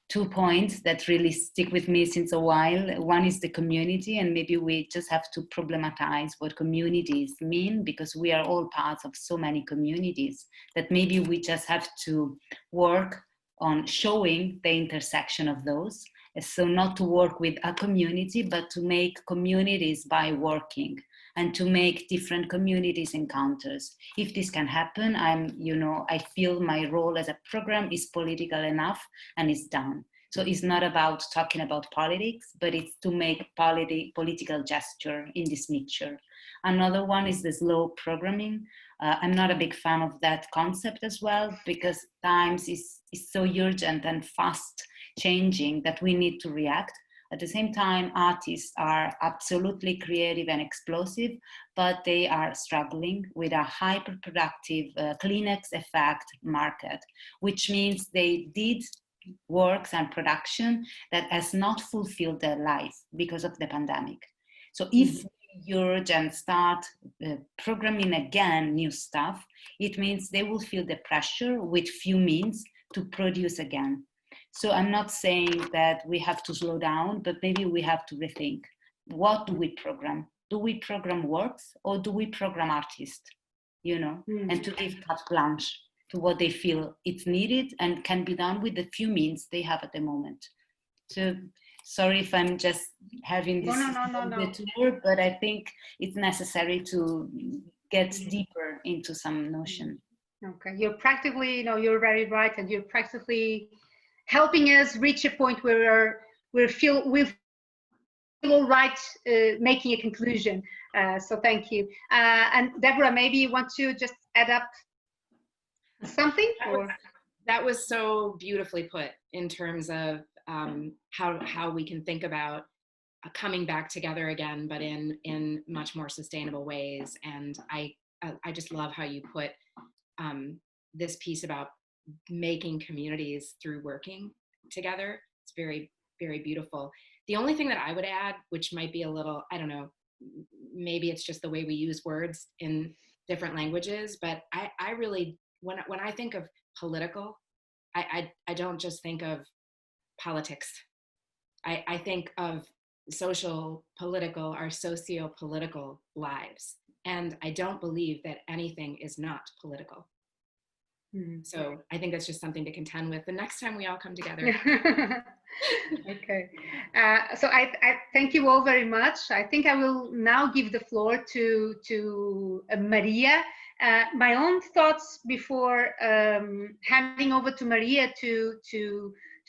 two points that really stick with me since a while. One is the community, and maybe we just have to problematize what communities mean, because we are all parts of so many communities that maybe we just have to work on showing the intersection of those. So not to work with a community, but to make communities by working, and to make different communities encounters. If this can happen, I feel my role as a program is political enough, and it's done. So it's not about talking about politics, but it's to make political gesture in this mixture. Another one is the slow programming. I'm not a big fan of that concept as well, because times is so urgent and fast changing that we need to react. At the same time, artists are absolutely creative and explosive, but they are struggling with a hyper-productive Kleenex effect market, which means they did works and production that has not fulfilled their life because of the pandemic. So if we urge and start programming again new stuff, it means they will feel the pressure with few means to produce again. So I'm not saying that we have to slow down, but maybe we have to rethink. What do we program? Do we program works or do we program artists? You know, and to give carte blanche to what they feel it's needed and can be done with the few means they have at the moment. So sorry if I'm just having this tour, but I think it's necessary to get deeper into some notion. Okay, you're practically, you're very right, and you're practically helping us reach a point where we feel all right making a conclusion. So thank you. And Deborah, maybe you want to just add up something? That was so beautifully put in terms of how we can think about coming back together again, but in much more sustainable ways. And I just love how you put this piece about making communities through working together. It's very, very beautiful. The only thing that I would add, which might be a little, I don't know, maybe it's just the way we use words in different languages, but I really, when I think of political, I don't just think of politics. I think of social, political, our socio-political lives. And I don't believe that anything is not political. So I think that's just something to contend with the next time we all come together. Okay. So I thank you all very much. I think I will now give the floor to Maria. My own thoughts before handing over to Maria to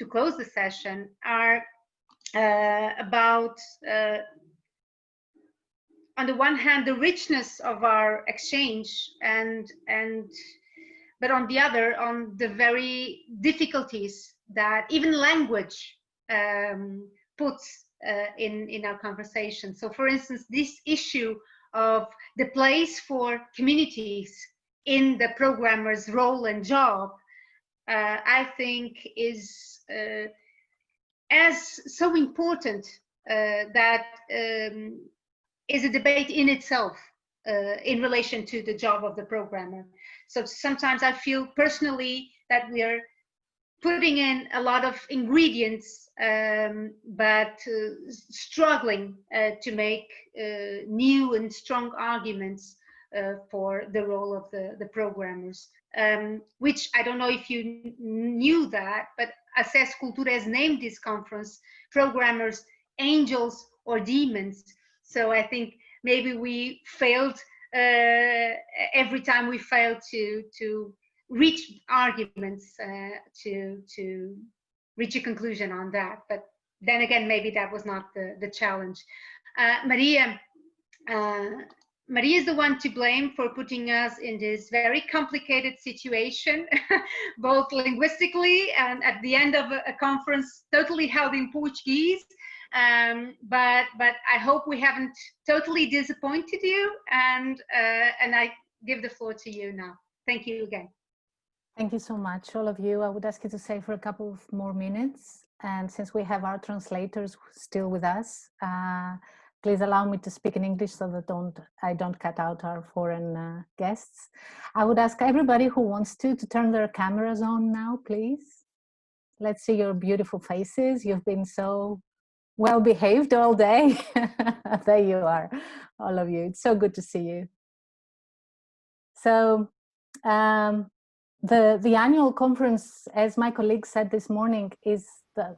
close the session are about, on the one hand, the richness of our exchange, but on the other, on the very difficulties that even language puts in our conversation. So for instance, this issue of the place for communities in the programmer's role and job, I think is as so important that is a debate in itself in relation to the job of the programmer. So sometimes I feel personally that we are putting in a lot of ingredients, but struggling to make new and strong arguments for the role of the programmers, which I don't know if you knew that, but Access Cultura has named this conference Programmers, Angels or Demons. So I think maybe we failed every time we failed to reach arguments to reach a conclusion on that. But then again, maybe that was not the challenge. Maria is the one to blame for putting us in this very complicated situation, both linguistically and at the end of a conference totally held in Portuguese. But I hope we haven't totally disappointed you, and I give the floor to you now. Thank you again. Thank you so much, all of you. I would ask you to stay for a couple of more minutes. And since we have our translators still with us, please allow me to speak in English so that I don't cut out our foreign guests. I would ask everybody who wants to turn their cameras on now, please. Let's see your beautiful faces. You've been so well behaved all day. There you are, all of you. It's so good to see you. So the annual conference, as my colleague said this morning, is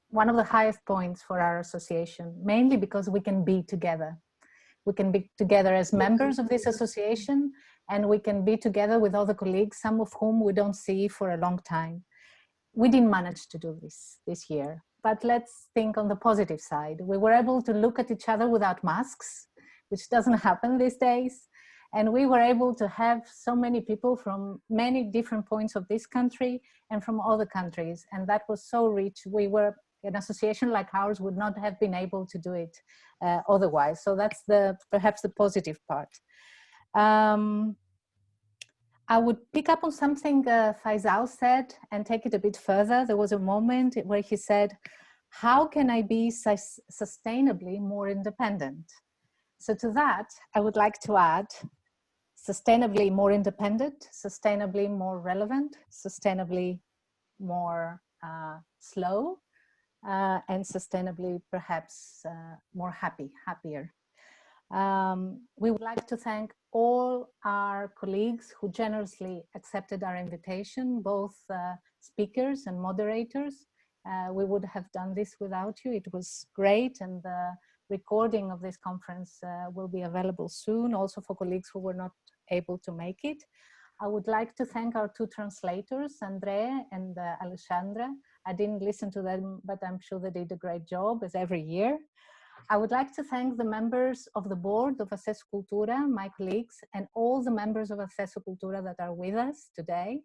one of the highest points for our association, mainly because we can be together. We can be together as members of this association, and we can be together with other colleagues, some of whom we don't see for a long time. We didn't manage to do this year, but let's think on the positive side. We were able to look at each other without masks, which doesn't happen these days. And we were able to have so many people from many different points of this country and from other countries. And that was so rich. We were, an association like ours would not have been able to do it otherwise. So that's perhaps the positive part. I would pick up on something Faisal said and take it a bit further. There was a moment where he said, how can I be sustainably more independent? So to that, I would like to add sustainably more independent, sustainably more relevant, sustainably more slow, and sustainably perhaps more happier. We would like to thank all our colleagues who generously accepted our invitation, both speakers and moderators. We would have done this without you. It was great, and the recording of this conference will be available soon, also for colleagues who were not able to make it. I would like to thank our two translators, Andrea and Alexandra. I didn't listen to them, but I'm sure they did a great job, as every year. I would like to thank the members of the board of Acesso Cultura, my colleagues, and all the members of Acesso Cultura that are with us today.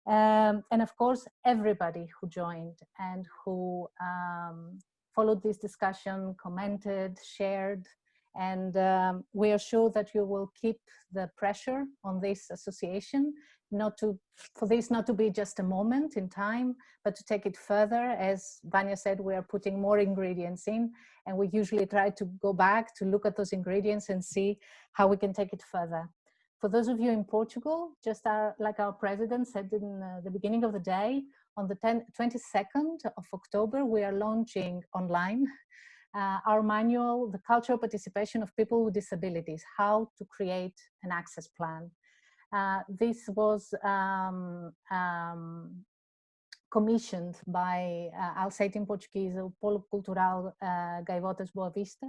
And of course, everybody who joined and who followed this discussion, commented, shared, and we are sure that you will keep the pressure on this association, for this not to be just a moment in time, but to take it further. As Vânia said, we are putting more ingredients in, and we usually try to go back to look at those ingredients and see how we can take it further. For those of you in Portugal, just like our president said in the beginning of the day, on the 22nd of October, we are launching online our manual, The Cultural Participation of People with Disabilities, How to Create an Access Plan. This was commissioned by, I'll say it in Portuguese, o Polo Cultural Gaivotas Boa Vista.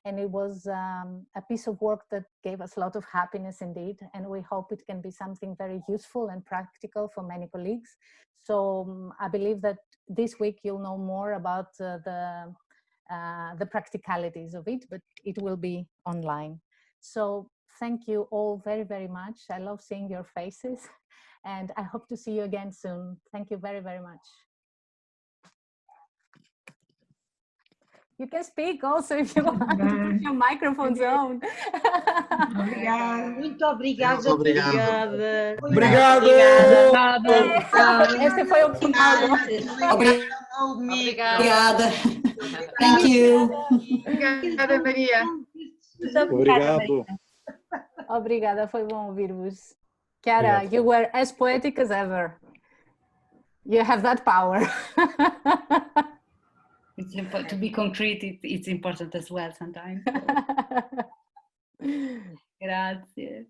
And it was a piece of work that gave us a lot of happiness indeed. And we hope it can be something very useful and practical for many colleagues. So I believe that this week you'll know more about the practicalities of it, but it will be online. So thank you all very, very much. I love seeing your faces, and I hope to see you again soon. Thank you very, very much. You can speak also if you want to put your microphones on. Muito obrigada. Muito obrigada. Obrigado. Este foi o final. Obrigada. Thank you. Obrigada, Maria. Obrigado. Obrigada, foi bom ouvir-vos. Chiara, you were as poetic as ever. You have that power. It's important to be concrete. It's important as well sometimes. Grazie.